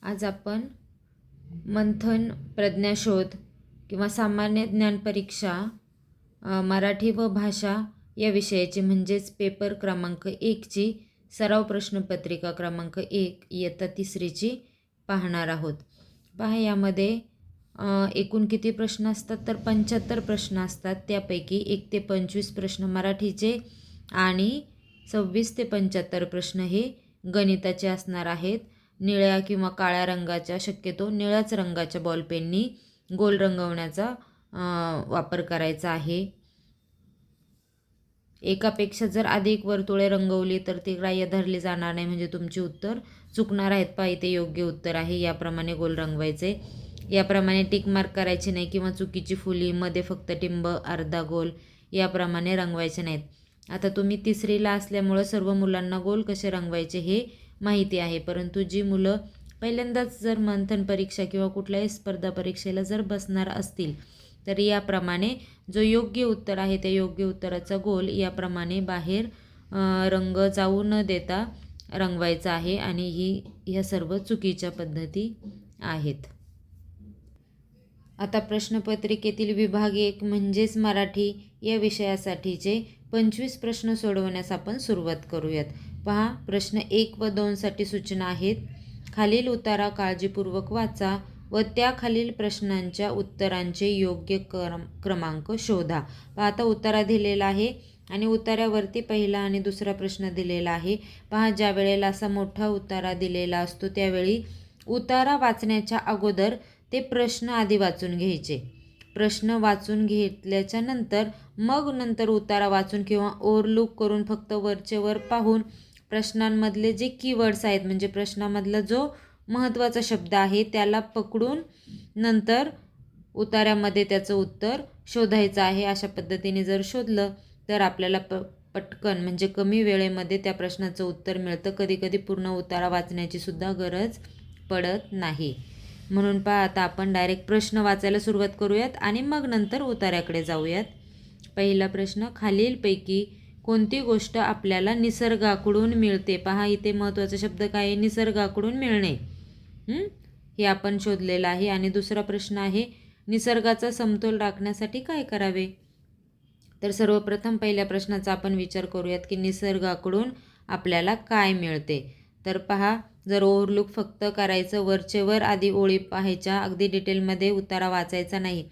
आज आपण मंथन प्रज्ञाशोध किंवा सामान्य ज्ञान परीक्षा मराठी व भाषा या विषयाची म्हणजेच पेपर क्रमांक 1ची सराव प्रश्नपत्रिका क्रमांक 1 इयत्ता 3ची पाहणार आहोत. पहा, यामध्ये एकूण किती प्रश्न असतात तर 75 प्रश्न असतात. त्यापैकी 1 ते 25 प्रश्न मराठीचे आणि 26 ते 75 प्रश्न हे गणिताचे असणार आहेत. निळ्या किंवा काळ्या रंगाच्या, शक्यतो निळ्याच रंगाच्या बॉलपेननी गोल रंगवण्याचा वापर करायचा आहे. एकापेक्षा जर अधिक वर्तुळे रंगवली तर ती ग्राह्य धरली जाणार नाही, म्हणजे तुमचे उत्तर चुकणार आहेत. पहा, इथे योग्य उत्तर आहे. याप्रमाणे गोल रंगवायचे. याप्रमाणे टिक मार्क करायचे नाही किंवा चुकीची फुली, मध्ये फक्त टिंब, अर्धा गोल याप्रमाणे रंगवायचे नाहीत. आता तुम्ही 3रीला असल्यामुळं सर्व मुलांना गोल कसे रंगवायचे हे माहिती आहे, परंतु जी मुलं पहिल्यांदाच जर मंथन परीक्षा किंवा कुठल्याही स्पर्धा परीक्षेला जर बसणार असतील तर याप्रमाणे जो योग्य उत्तर आहे त्या योग्य उत्तराचा गोल याप्रमाणे बाहेर रंग जाऊ न देता रंगवायचा आहे. आणि ह्या सर्व चुकीच्या पद्धती आहेत. आता प्रश्नपत्रिकेतील विभाग 1 म्हणजेच मराठी या विषयासाठीचे 25 प्रश्न सोडवण्यास आपण सुरुवात करूयात. पहा, प्रश्न 1 व 2 साठी सूचना आहेत. खालील उतारा काळजीपूर्वक वाचा व त्याखालील प्रश्नांच्या उत्तरांचे योग्य क्रमांक शोधा. पहा, आता उतारा दिलेला आहे आणि उतार्यावरती पहिला आणि दुसरा प्रश्न दिलेला आहे. पहा, ज्या वेळेला असा मोठा उतारा दिलेला असतो त्यावेळी उतारा वाचण्याच्या अगोदर ते प्रश्न आधी वाचून घ्यायचे. प्रश्न वाचून घेतल्याच्या नंतर उतारा वाचून किंवा ओव्हरलुक करून फक्त वरचे वर पाहून प्रश्नांमधले जे कीवर्ड्स आहेत, म्हणजे प्रश्नामधला जो महत्त्वाचा शब्द आहे त्याला पकडून नंतर उतार्यामध्ये त्याचं उत्तर शोधायचं आहे. अशा पद्धतीने जर शोधलं तर आपल्याला पटकन म्हणजे कमी वेळेमध्ये त्या प्रश्नाचं उत्तर मिळतं. कधीकधी पूर्ण उतारा वाचण्याची सुद्धा गरज पडत नाही. म्हणून पहा, आता आपण डायरेक्ट प्रश्न वाचायला सुरुवात करूयात आणि मग नंतर उतार्याकडे जाऊयात. पहिला प्रश्न, खालीलपैकी कोणती गोष्ट आपल्याला निसर्गाकडून मिळते? पहा, इथे महत्त्वाचा शब्द काय आहे? निसर्गाकडून मिळणे. हे आपण शोधलेलं आहे. आणि दुसरा प्रश्न आहे, निसर्गाचा समतोल राखण्यासाठी काय करावे? तर सर्वप्रथम पहिल्या प्रश्नाचा आपण विचार करूयात की निसर्गाकडून आपल्याला काय मिळते. तर पहा, जर ओव्हरलुक फक्त करायचं, वरचे वर आधी ओळी पाहायच्या, अगदी डिटेलमध्ये उतारा वाचायचा नाही.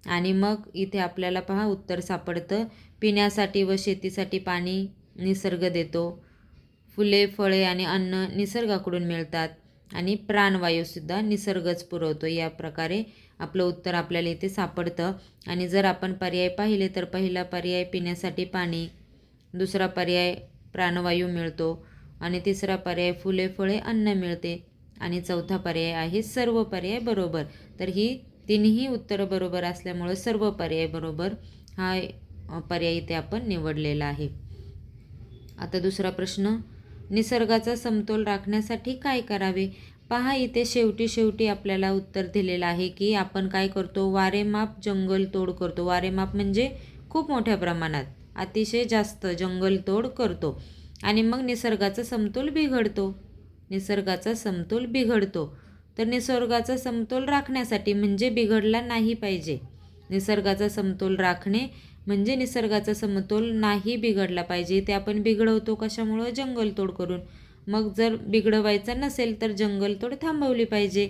आणि मग इथे आपल्याला पहा उत्तर सापडतं. पिण्यासाठी व शेतीसाठी पाणी निसर्ग देतो. फुले, फळे आणि अन्न निसर्गाकडून मिळतात. आणि प्राणवायूसुद्धा निसर्गच पुरवतो. या प्रकारे आपलं उत्तर आपल्याला इथे सापडतं. आणि जर आपण पर्याय पाहिले तर पहिला पर्याय पिण्यासाठी पाणी, दुसरा पर्याय प्राणवायू मिळतो, आणि तिसरा पर्याय फुले, फळे, अन्न मिळते, आणि चौथा पर्याय आहे सर्व पर्याय बरोबर. तर ही तिन्ही उत्तरं बरोबर असल्यामुळं सर्व पर्याय बरोबर हा पर्याय इथे आपण निवडलेला आहे. आता दुसरा प्रश्न, निसर्गाचा समतोल राखण्यासाठी काय करावे? पहा, इथे शेवटी आपल्याला उत्तर दिलेलं आहे की आपण काय करतो? वारेमाप जंगलतोड करतो. वारेमाप म्हणजे खूप मोठ्या प्रमाणात, अतिशय जास्त जंगलतोड करतो आणि मग निसर्गाचा समतोल बिघडतो. निसर्गाचा समतोल बिघडतो. तर निसर्गाचा समतोल राखण्यासाठी म्हणजे बिघडला नाही पाहिजे. निसर्गाचा समतोल राखणे म्हणजे निसर्गाचा समतोल नाही बिघडला पाहिजे. ते आपण बिघडवतो कशामुळं? जंगलतोड करून. मग जर बिघडवायचं नसेल तर जंगलतोड थांबवली पाहिजे.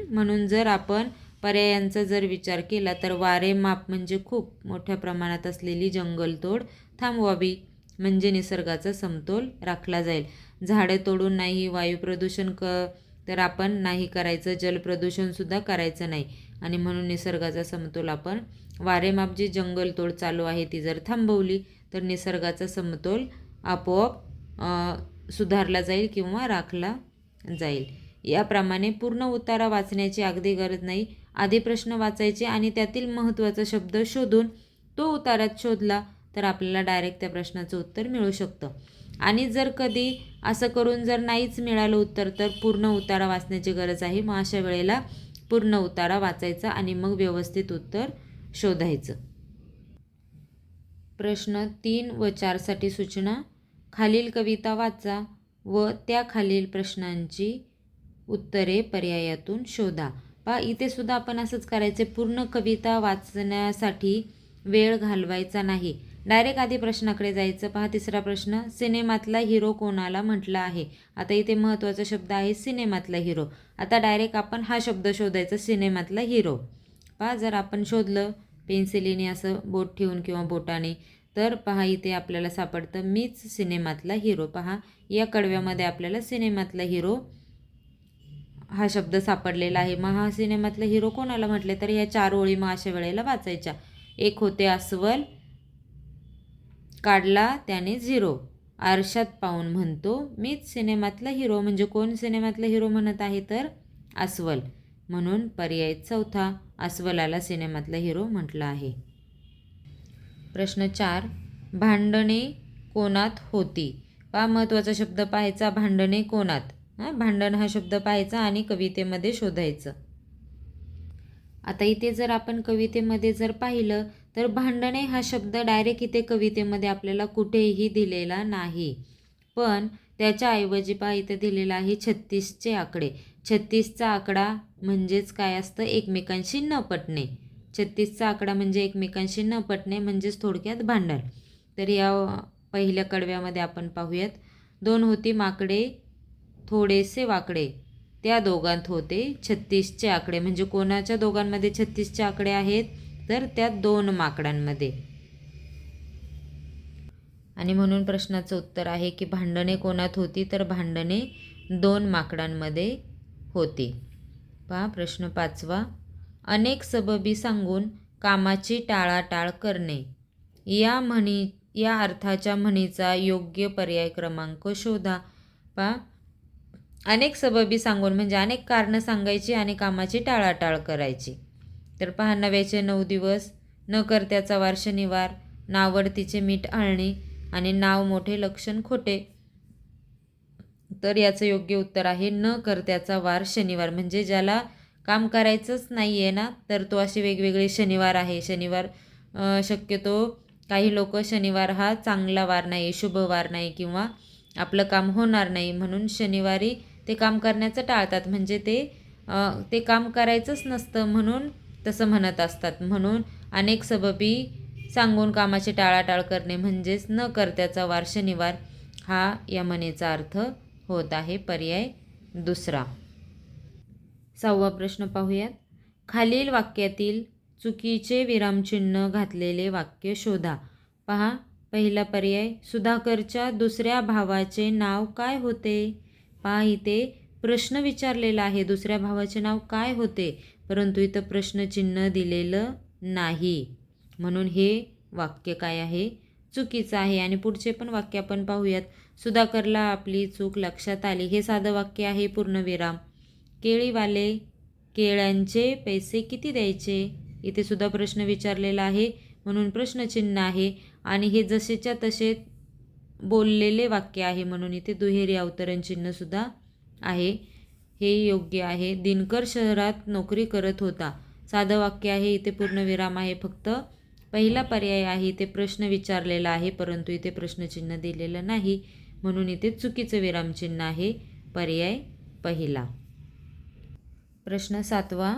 म्हणून जर आपण पर्यायांचा जर विचार केला तर वारेमाप म्हणजे खूप मोठ्या प्रमाणात असलेली जंगलतोड थांबवावी, म्हणजे निसर्गाचा समतोल राखला जाईल. झाडे तोडून नाही, वायू प्रदूषण तर आपण नाही करायचं, जलप्रदूषणसुद्धा करायचं नाही. आणि म्हणून निसर्गाचा समतोल आपण वारेमाप जी जंगलतोड चालू आहे ती जर थांबवली तर निसर्गाचा समतोल आपोआप सुधारला जाईल किंवा राखला जाईल. याप्रमाणे पूर्ण उतारा वाचण्याची अगदी गरज नाही. आधी प्रश्न वाचायचे आणि त्यातील महत्त्वाचा शब्द शोधून तो उतारात शोधला तर आपल्याला डायरेक्ट त्या प्रश्नाचं उत्तर मिळू शकतं. आणि जर कधी असं करून जर नाहीच मिळालं उत्तर तर पूर्ण उतारा वाचण्याची गरज आहे. मग अशा वेळेला पूर्ण उतारा वाचायचा आणि मग व्यवस्थित उत्तर शोधायचं. प्रश्न 3 व 4 साठी सूचना, खालील कविता वाचा व त्याखालील प्रश्नांची उत्तरे पर्यायातून शोधा. पहा इथे सुद्धा आपण असंच करायचे, पूर्ण कविता वाचण्यासाठी वेळ घालवायचा नाही, डायरेक्ट आधी प्रश्नाकडे जायचं. पहा तिसरा प्रश्न, सिनेमातला हिरो कोणाला म्हटलं आहे. आता इथे महत्त्वाचा शब्द आहे सिनेमातला हिरो. आता डायरेक्ट आपण हा शब्द शोधायचा, सिनेमातला हिरो. पहा जर आपण शोधलं पेन्सिलीने असं बोट ठेवून किंवा बोटाने, तर पहा इथे आपल्याला सापडतं मीच सिनेमातला हिरो. पहा या कडव्यामध्ये आपल्याला सिनेमातला हिरो हा शब्द सापडलेला आहे. मग हा सिनेमातला हिरो कोणाला म्हटले, तर ह्या 4 ओळी मग अशा वेळेला वाचायच्या. एक होते अस्वल, काढला त्याने झिरो, आरशात पाहून म्हणतो मीच सिनेमातला हिरो. म्हणजे कोण सिनेमातला हिरो म्हणत आहे, तर अस्वल. म्हणून पर्याय चौथा, अस्वलाला सिनेमातला हिरो म्हटलं आहे. प्रश्न 4, भांडणे कोणात होती. पहा महत्त्वाचा शब्द पाहायचा, भांडणे कोणात. भांडण हा शब्द पाहायचा आणि कवितेमध्ये शोधायचं. आता इथे जर आपण कवितेमध्ये जर पाहिलं, तर भांडणे हा शब्द डायरेक्ट इथे कवितेमध्ये आपल्याला कुठेही दिलेला नाही, पण त्याच्याऐवजी पहा इथे दिलेला आहे 36चे आकडे. 36चा आकडा म्हणजेच काय असतं, एकमेकांशी न पटणे. 36चा आकडा म्हणजे एकमेकांशी न पटणे, म्हणजेच थोडक्यात भांडण. तर या पहिल्या कडव्यामध्ये आपण पाहूयात, 2 होती माकडे थोडेसे वाकडे, त्या दोघांत होते 36चे आकडे. म्हणजे कोणाच्या दोघांमध्ये 36चे आकडे आहेत, तर त्या 2 माकडांमध्ये. आणि म्हणून प्रश्नाचं उत्तर आहे की भांडणे कोणात होती, तर भांडणे 2 माकडांमध्ये होती. पहा प्रश्न 5, अनेक सबबी सांगून कामाची टाळाटाळ करणे. या अर्थाच्या म्हणीचा योग्य पर्याय क्रमांक शोधा. पहा अनेक सबबी सांगून म्हणजे अनेक कारणं सांगायची आणि कामाची टाळाटाळ करायची. तर पहा, नव्याचे 9 दिवस, न करत्याचा वार शनिवार, नावडतीचे मीठ आळणी आणि नाव मोठे लक्षण खोटे. तर याचं योग्य उत्तर आहे न करत्याचा वार शनिवार. म्हणजे ज्याला काम करायचंच नाही आहे ना, तर तो असे वेगवेगळे शनिवार आहे. शनिवार शक्यतो काही लोक शनिवार हा चांगला वार नाही, शुभ वार नाही, किंवा आपलं काम होणार नाही म्हणून शनिवारी ते काम करण्याचं टाळतात. म्हणजे ते काम करायचंच नसतं म्हणून तसं म्हणत असतात. म्हणून अनेक सबबी सांगून कामाची टाळाटाळ करणे म्हणजेच न करत्याचा वार शनिवार, हा या म्हणीचा अर्थ होत आहे. पर्याय दुसरा. 6वा प्रश्न पाहूयात, खालील वाक्यातील चुकीचे विरामचिन्ह घातलेले वाक्य शोधा. पहा पहिला पर्याय, सुधाकरच्या दुसऱ्या भावाचे नाव काय होते. पहा इथे प्रश्न विचारलेला आहे, दुसऱ्या भावाचे नाव काय होते, परंतु इथं प्रश्नचिन्ह दिलेलं नाही, म्हणून हे वाक्य काय आहे, चुकीचं आहे. आणि पुढचे पण वाक्य आपण पाहूयात. सुधाकरला आपली चूक लक्षात आली, हे साधं वाक्य आहे, पूर्णविराम. केळीवाले केळ्यांचे पैसे किती द्यायचे, इथे सुद्धा प्रश्न विचारलेला आहे म्हणून प्रश्नचिन्ह आहे. आणि हे जसेच्या तसे बोललेले वाक्य आहे म्हणून इथे दुहेरी अवतरण चिन्ह सुद्धा आहे, हे योग्य आहे. दिनकर शहरात नोकरी करत होता, साधं वाक्य आहे, इथे पूर्णविराम आहे. फक्त पहिला पर्याय आहे, इथे प्रश्न विचारलेला आहे परंतु इथे प्रश्नचिन्ह दिलेलं नाही म्हणून इथे चुकीचं विरामचिन्ह आहे, पर्याय पहिला. प्रश्न 7वा,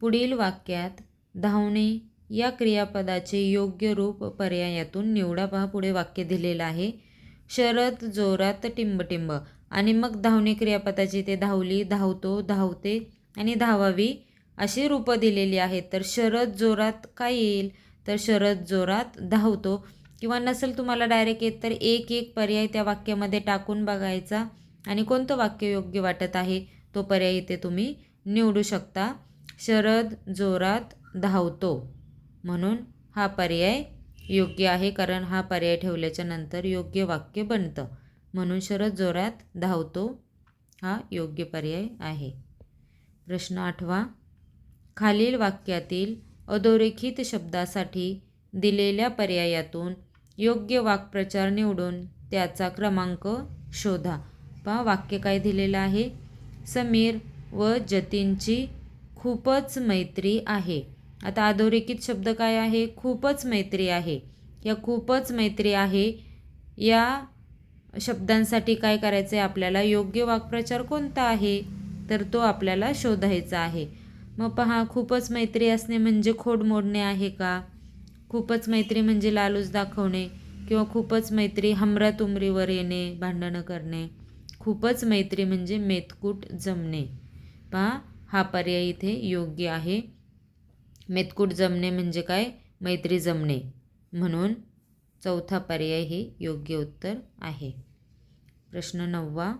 पुढील वाक्यात धावणे या क्रियापदाचे योग्य रूप पर्यायातून निवडा. पहा पुढे वाक्य दिलेलं आहे, शरद जोरात टिंबटिंब, आणि मग धावणे क्रियापदाची ते धावली, धावतो, धावते आणि धावावी अशी रूपं दिलेली आहेत. तर शरद जोरात काय येईल, तर शरद जोरात धावतो. किंवा नसेल तुम्हाला डायरेक्ट येत तर एक पर्याय त्या वाक्यामध्ये टाकून बघायचा आणि कोणतं वाक्य योग्य वाटत आहे तो पर्याय इथे तुम्ही निवडू शकता. शरद जोरात धावतो म्हणून हा पर्याय योग्य आहे, कारण हा पर्याय ठेवल्याच्या नंतर योग्य वाक्य बनतं. म्हणून शरद जोरात धावतो हा योग्य पर्याय आहे. प्रश्न 8वा, खालील वाक्यातील अधोरेखित शब्दासाठी दिलेल्या पर्यायातून योग्य वाक्प्रचार निवडून त्याचा क्रमांक शोधा. पहा वाक्य काय दिलेलं आहे, समीर व जतीनची खूपच मैत्री आहे. आता अधोरेखित शब्द काय आहे, खूपच मैत्री आहे. या खूपच मैत्री आहे या शब्दांसाठी काय करायचं आहे आपल्याला, योग्य वाक्प्रचार कोणता आहे, तर तो आपल्याला शोधायचा आहे. मग पहा, खूपच मैत्री असणे म्हणजे खोड मोडणे आहे का? खूपच मैत्री म्हणजे लालूच दाखवणे किंवा खूपच मैत्री हमरातुमरीवर येणे, भांडणं करणे. खूपच मैत्री म्हणजे मेतकूट जमणे. पहा, हा पर्याय इथे योग्य आहे. मेतकूट जमणे म्हणजे काय? मैत्री जमणे. म्हणून चौथा पर्याय हे योग्य उत्तर आहे. प्रश्न 9.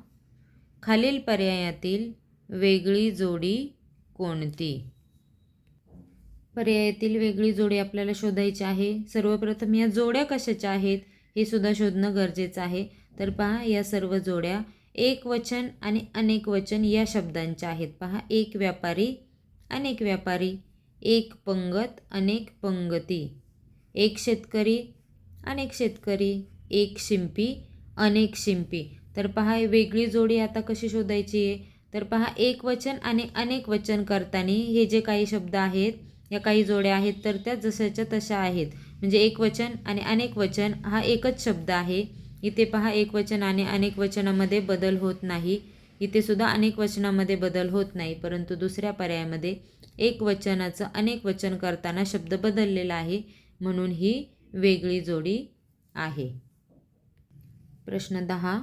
खालील पर्यायातील वेगळी जोडी कोणती? पर्यायातील वेगळी जोडी आपल्याला शोधायची आहे. सर्वप्रथम या जोड्या कशाच्या आहेत हे सुद्धा शोधणं गरजेचं आहे. तर पहा, या सर्व जोड्या एक वचन आणि अनेक वचन या शब्दांच्या आहेत. पहा, एक व्यापारी, अनेक व्यापारी, एक पंगत, अनेक पंगती, एक शेतकरी, अनेक शेतकरी, एक शिंपी, अनेक शिंपी. तर पहा, वेगळी जोडी आता कशी शोधायची आहे? तर पहा, एक वचन आणि अनेक वचन करताना हे जे काही शब्द आहेत, या काही जोड्या आहेत, तर त्या जशाच्या तशा आहेत. म्हणजे एक वचन आणि अनेक वचन हा एकच शब्द आहे. इथे पहा, एक वचन आणि अनेक वचनामध्ये बदल होत नाही. इथे सुद्धा अनेक वचनामध्ये बदल होत नाही, परंतु दुसऱ्या पर्यायामध्ये एक वचनाचं अनेक वचन करताना शब्द बदललेला आहे, म्हणून ही वेगळी जोडी आहे. प्रश्न 10.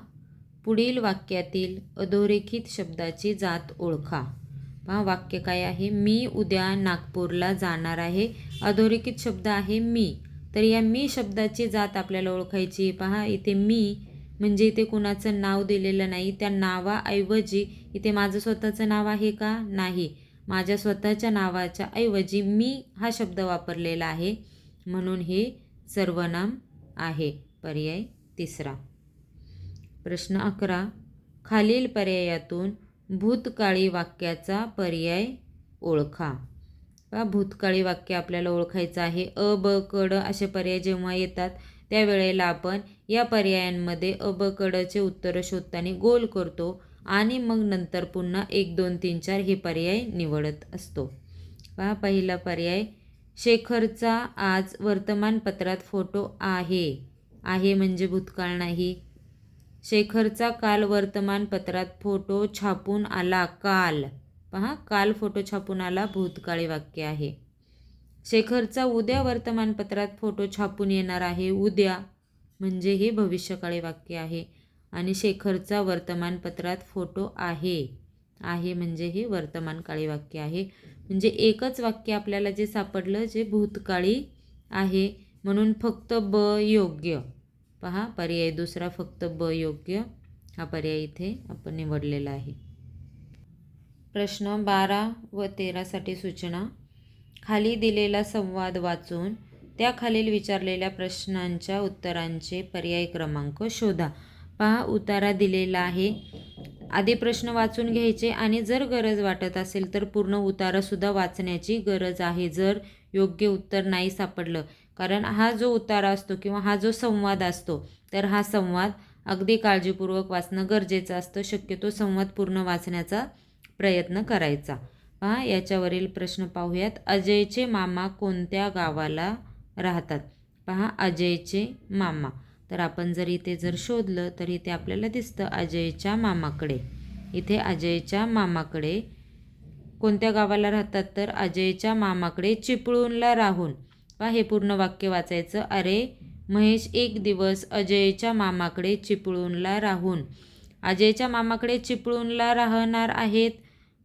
पुढील वाक्यातील अधोरेखित शब्दाची जात ओळखा. पहा, वाक्य काय आहे? मी उद्या नागपूरला जाणार आहे. अधोरेखित शब्द आहे मी. तर या मी शब्दाची जात आपल्याला ओळखायची. पहा, इथे मी म्हणजे इथे कुणाचं नाव दिलेलं नाही. त्या नावाऐवजी इथे माझं स्वतःचं नाव आहे का? नाही. माझ्या स्वतःच्या नावाच्या ऐवजी मी हा शब्द वापरलेला आहे, म्हणून हे सर्वनाम आहे. पर्याय तिसरा. प्रश्न 11. खालील पर्यायातून भूतकाळी वाक्याचा पर्याय ओळखा. भूतकाळी वाक्य आपल्याला ओळखायचं आहे. अ, ब, क, ड असे पर्याय जेव्हा येतात त्यावेळेला आपण या पर्यायांमध्ये अ, ब, क, डचे उत्तरं शोधताना गोल करतो आणि मग नंतर पुन्हा 1, 2, 3, 4 हे पर्याय निवडत असतो. पहा, पहिला पर्याय, शेखरचा आज वर्तमानपत्रात फोटो आहे. आहे म्हणजे भूतकाळ नाही. शेखरचा काल वर्तमानपत्रात फोटो छापून आला. काल. पहा, काल फोटो छापून आला भूतकाळी वाक्य आहे. शेखरचा उद्या वर्तमानपत्रात फोटो छापून येणार आहे. उद्या म्हणजे हे भविष्यकाळी वाक्य आहे. आणि शेखरचा वर्तमानपत्रात फोटो आहे. आहे म्हणजे हे वर्तमानकाळी वाक्य आहे. म्हणजे एकच वाक्य आपल्याला जे सापडलं जे भूतकाळी आहे, म्हणून फक्त ब योग्य. पहा, पर्याय दुसरा फक्त ब योग्य हा पर्याय इथे आपण निवडलेला आहे. प्रश्न 12 व 13 साठी सूचना. खाली दिलेला संवाद वाचून त्याखालील विचारलेल्या प्रश्नांच्या उत्तरांचे पर्याय क्रमांक शोधा. पहा, उतारा दिलेला आहे. आधी प्रश्न वाचून घ्यायचे आणि जर गरज वाटत असेल तर पूर्ण उतारासुद्धा वाचण्याची गरज आहे, जर योग्य उत्तर नाही सापडलं. कारण हा जो उतारा असतो किंवा हा जो संवाद असतो, तर हा संवाद अगदी काळजीपूर्वक वाचणं गरजेचं असतं. शक्यतो संवाद पूर्ण वाचण्याचा प्रयत्न करायचा. पहा, याच्यावरील प्रश्न पाहूयात. अजयचे मामा कोणत्या गावाला राहतात? पहा, अजयचे मामा. तर आपण जर इथे जर शोधलं तर इथे आपल्याला दिसतं अजयच्या मामाकडे. इथे अजयच्या मामाकडे कोणत्या गावाला राहतात? तर अजयच्या मामाकडे चिपळूणला राहून. पहा, हे पूर्ण वाक्य वाचायचं. अरे महेश एक दिवस अजयच्या मामाकडे चिपळूणला राहून. अजयच्या मामाकडे चिपळूणला राहणार आहेत,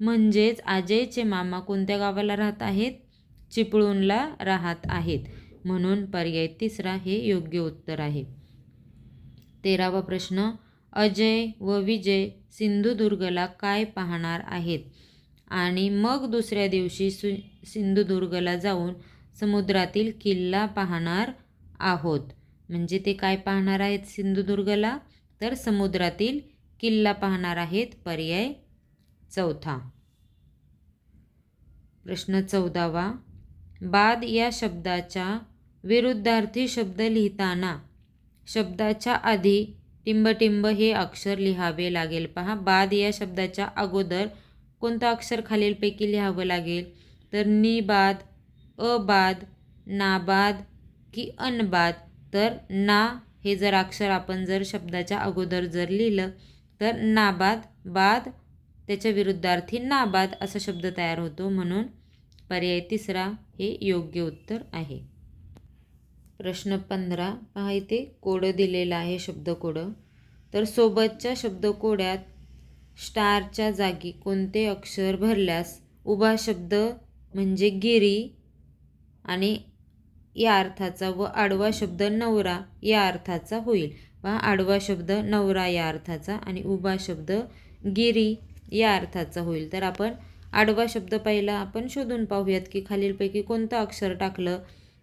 म्हणजेच अजयचे मामा कोणत्या गावाला राहत आहेत? चिपळूणला राहत आहेत. म्हणून पर्याय तिसरा हे योग्य उत्तर आहे. 13वा प्रश्न. अजय व विजय सिंधुदुर्गला काय पाहणार आहेत आणि मग दुसऱ्या दिवशी सिंधुदुर्गला जाऊन समुद्रातील किल्ला पाहणार आहोत. म्हणजे ते काय पाहणार आहेत सिंधुदुर्गला? तर समुद्रातील किल्ला पाहणार आहेत. पर्याय चौथा. प्रश्न 14वा. बाद या शब्दाच्या विरुद्धार्थी शब्द लिहिताना शब्दाच्या आधी टिंबटिंब हे अक्षर लिहावे लागेल. पहा, बाद या शब्दाच्या अगोदर कोणतं अक्षर खालीलपैकी लिहावं लागेल? तर निबाद, अबाद, नाबाद की अनबाद. तर ना हे जर अक्षर आपण जर शब्दाच्या अगोदर जर लिहिलं तर नाबाद, बाद, त्याच्या विरुद्धार्थी नाबाद असा शब्द तयार होतो, म्हणून पर्याय तिसरा हे योग्य उत्तर आहे. प्रश्न 15 पहा, इथे कोडं दिलेलं आहे, शब्दकोडं. तर सोबतच्या शब्दकोड्यात स्टारच्या जागी कोणते अक्षर भरल्यास उभा शब्द म्हणजे गिरी आणि या अर्थाचा व आडवा शब्द नवरा या अर्थाचा होईल. पहा, आडवा शब्द नवरा या अर्थाचा आणि उभा शब्द गिरी या अर्थाचा होईल. तर आपण आडवा शब्द पहिला आपण शोधून पाहूयात की खालीलपैकी कोणतं अक्षर टाकलं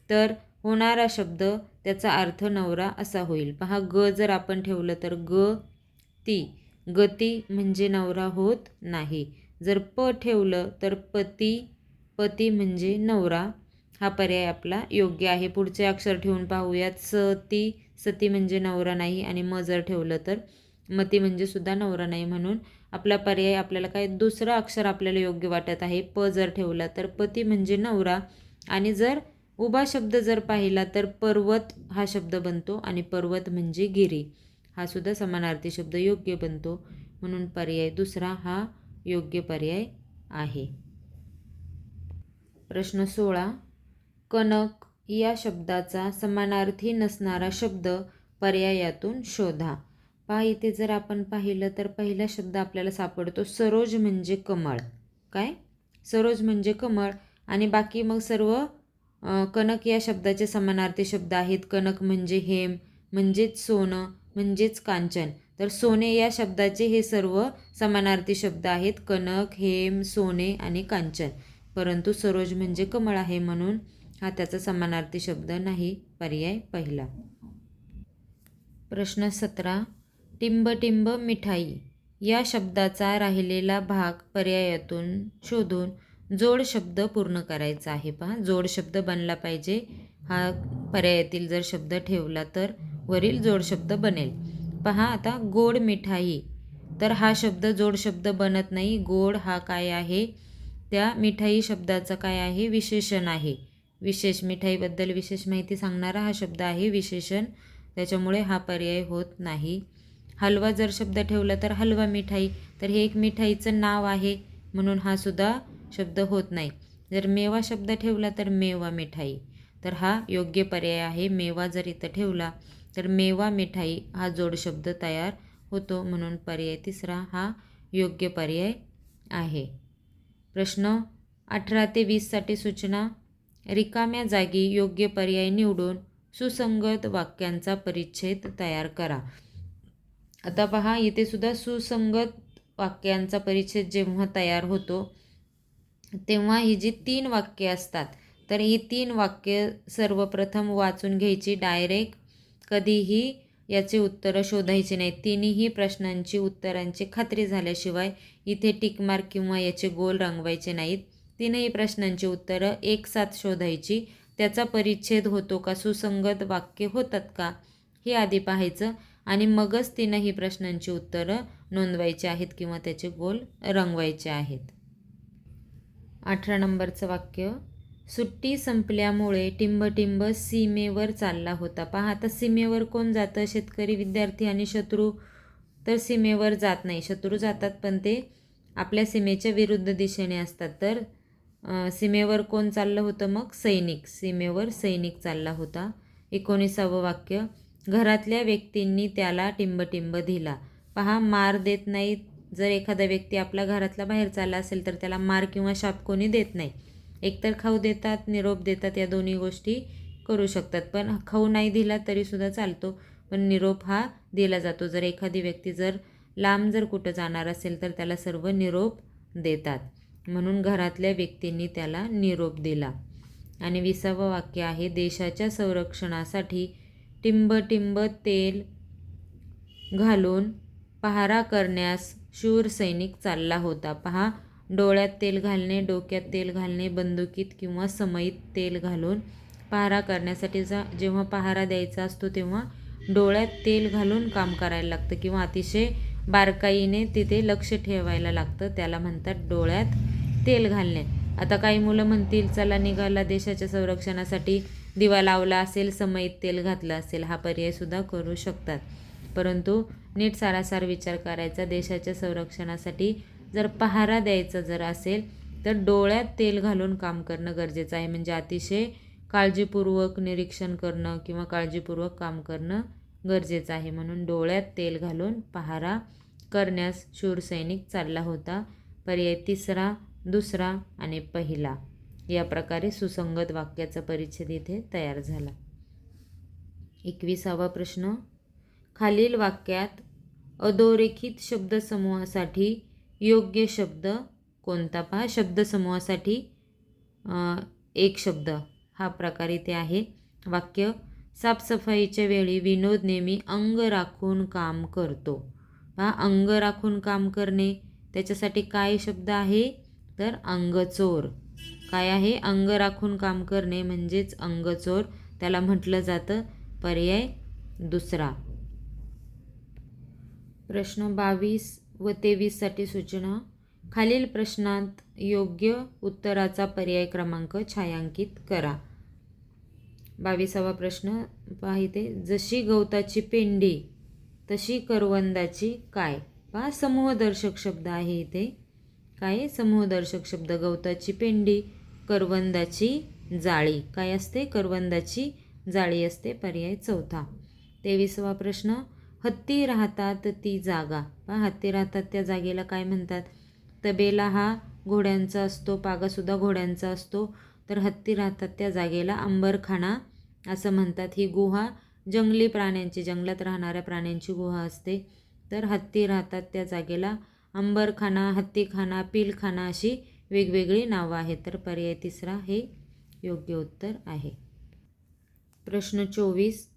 तर होणारा शब्द त्याचा अर्थ नवरा असा होईल. पहा, ग जर आपण ठेवलं तर ग ती, गती म्हणजे नवरा होत नाही. जर प ठेवलं तर पती, पती म्हणजे नवरा. हा पर्याय आपला योग्य आहे. पुढचे अक्षर ठेवून पाहूयात. सती, सती म्हणजे नवरा नाही आणि म जर ठेवलं तर मती म्हणजे सुद्धा नवरा नाही. म्हणून आपला पर्याय आपल्याला काय दुसरं अक्षर आपल्याला योग्य वाटत आहे. प जर ठेवला तर पती म्हणजे नवरा आणि जर उभा शब्द जर पाहिला तर पर्वत हा शब्द बनतो आणि पर्वत म्हणजे गिरी हा सुद्धा समानार्थी शब्द योग्य बनतो. म्हणून पर्याय दुसरा हा योग्य पर्याय आहे. प्रश्न 16 कनक या शब्दाचा समानार्थी नसणारा शब्द पर्यायातून शोधा. पहा, इथे जर आपण पाहिलं तर पहिला शब्द आपल्याला सापडतो सरोज म्हणजे कमळ. काय, सरोज म्हणजे कमळ आणि बाकी मग सर्व कनक या शब्दाचे समानार्थी शब्द आहेत. कनक म्हणजे हेम म्हणजेच सोनं म्हणजेच कांचन. तर सोने या शब्दाचे हे सर्व समानार्थी शब्द आहेत. कनक, हेम, सोने आणि कांचन. परंतु सरोज म्हणजे कमळ आहे म्हणून हा त्याचा समानार्थी शब्द नाही. पर्याय पहिला. प्रश्न 17 टिंब मिठाई या शब्दाचा राहिलेला भाग पर्यायातून शोधून जोड शब्द पूर्ण करायचा आहे. पहा, जोड शब्द बनला पाहिजे. हा पर्यायातील जर शब्द ठेवला तर वरील जोड शब्द बनेल. पहा, आता गोड मिठाई, तर हा शब्द जोड शब्द बनत नाही. गोड हा काय आहे, त्या मिठाई शब्दाचा काय आहे, विशेषण आहे. विशेष, मिठाईबद्दल विशेष माहिती सांगणारा हा शब्द आहे विशेषण, त्याच्यामुळे हा पर्याय होत नाही. हलवा जर शब्द ठेवला तर हलवा मिठाई, तर हे एक मिठाईचं नाव आहे म्हणून हा सुद्धा शब्द होत नाही. जर मेवा शब्द ठेवला तर मेवा मिठाई, तर हा योग्य पर्याय आहे. मेवा जर इथं ठेवला तर मेवा मिठाई हा जोड शब्द तयार होतो, म्हणून पर्याय तिसरा हा योग्य पर्याय आहे. प्रश्न 18 ते 20 साठी सूचना. रिकाम्या जागी योग्य पर्याय निवडून सुसंगत वाक्यांचा परिच्छेद तयार करा. आता पहा, इथे सुद्धा सुसंगत वाक्यांचा परिच्छेद जेव्हा तयार होतो तेव्हा ही जी 3 वाक्ये असतात तर ही 3 वाक्य सर्वप्रथम वाचून घ्यायची डायरेक्ट. कधीही याचे उत्तरं शोधायची नाहीत. तिन्ही प्रश्नांची उत्तरांची खात्री झाल्याशिवाय इथे टिकमार्क किंवा याचे गोल रंगवायचे नाहीत. तीनही प्रश्नांची उत्तरं एकसाथ शोधायची. त्याचा परिच्छेद होतो का, सुसंगत वाक्य होतात का हे आधी पाहायचं आणि मगच तीनही प्रश्नांची उत्तरं नोंदवायची आहेत किंवा त्याचे गोल रंगवायचे आहेत. 18 नंबरचं वाक्य. सुट्टी संपल्यामुळे टिंब सीमेवर चालला होता. पहा, आता सीमेवर कोण जातं, शेतकरी, विद्यार्थी आणि शत्रू. तर सीमेवर जात नाही, शत्रू जातात पण ते आपल्या सीमेच्या विरुद्ध दिशेने असतात. तर सीमेवर कोण चाललं होतं, मग सैनिक, सीमेवर सैनिक चालला होता. 19वं वाक्य. घरातल्या व्यक्तींनी त्याला टिंब दिला. पहा, मार देत नाहीत. जर एखादा व्यक्ती आपला घरातला बाहेर चालला असेल तर त्याला मार किंवा शाप कोणी देत नाही. एकतर खाऊ देतात, निरोप देतात, या दोन्ही गोष्टी करू शकतात. पण खाऊ नाही दिला तरीसुद्धा चालतो, पण निरोप हा दिला जातो. जर एखादी व्यक्ती जर लांब जर कुठं जाणार असेल तर त्याला सर्व निरोप देतात, म्हणून घरातल्या व्यक्तींनी त्याला निरोप दिला. आणि 20वं वाक्य आहे. देशाच्या संरक्षणासाठी टिंब तेल घालून पहारा करण्यास शूर सैनिक चालला होता. पहा, डोळ्यात तेल घालणे, डोक्यात तेल घालणे, बंदुकीत किंवा समईत तेल घालून पहारा करण्यासाठी जेव्हा पहारा द्यायचा असतो तेव्हा डोळ्यात तेल घालून काम करायला लागतं किंवा अतिशय बारकाईने तिथे लक्ष ठेवायला लागतं, त्याला म्हणतात डोळ्यात तेल घालणे. आता काही मुलं म्हणतील चला निघाला देशाच्या संरक्षणासाठी, दिवा लावला असेल, समईत तेल घातलं असेल, हा पर्यायसुद्धा करू शकतात. परंतु नीट सारासार विचार करायचा. देशाच्या संरक्षणासाठी जर पहारा द्यायचा जर असेल तर डोळ्यात तेल घालून काम करणं गरजेचं आहे. म्हणजे अतिशय काळजीपूर्वक निरीक्षण करणं किंवा काळजीपूर्वक काम करणं गरजेचं आहे. म्हणून डोळ्यात तेल घालून पहारा करण्यास शूरसैनिक चालला होता. पर्याय तिसरा, दुसरा आणि पहिला. या प्रकारे सुसंगत वाक्याचा परिच्छेद इथे तयार झाला. 21वा प्रश्न. खालील वाक्यात अधोरेखित शब्दसमूहासाठी योग्य शब्द कोणता? पहा, शब्दसमूहासाठी एक शब्द हा प्रकार इथे आहे. वाक्य. साफसफाईच्या वेळी विनोद नेहमी अंग राखून काम करतो. पहा, अंग राखून काम करणे त्याच्यासाठी काय शब्द आहे तर अंगचोर. काय आहे? अंग राखून काम करणे म्हणजेच अंगचोर त्याला म्हटलं जातं. पर्याय दुसरा. प्रश्न 22 व 23 साठी सूचना. खालील प्रश्नात योग्य उत्तराचा पर्याय क्रमांक छायांकित करा. 22वा प्रश्न पहा इथे. जशी गवताची पेंडी तशी करवंदाची काय? पहा, समूहदर्शक शब्द आहे इथे. काय? समूहदर्शक शब्द. गवताची पेंडी, करवंदाची जाळी. काय असते? करवंदाची जाळी असते. पर्याय चौथा. 23वा प्रश्न. हत्ती राहतात ती जागा. पहा, हत्ती राहतात त्या जागेला काय म्हणतात? तबेला हा घोड्यांचा असतो, पागासुद्धा घोड्यांचा असतो. तर हत्ती राहतात त्या जागेला अंबरखाना असं म्हणतात. ही गुहा जंगली प्राण्यांची, जंगलात राहणाऱ्या प्राण्यांची गुहा असते. तर हत्ती राहतात त्या जागेला अंबरखाना, हत्तीखाना, पिलखाना अशी वेगवेगळी नावं आहेत. तर पर्याय तिसरा हे योग्य उत्तर आहे. प्रश्न 24.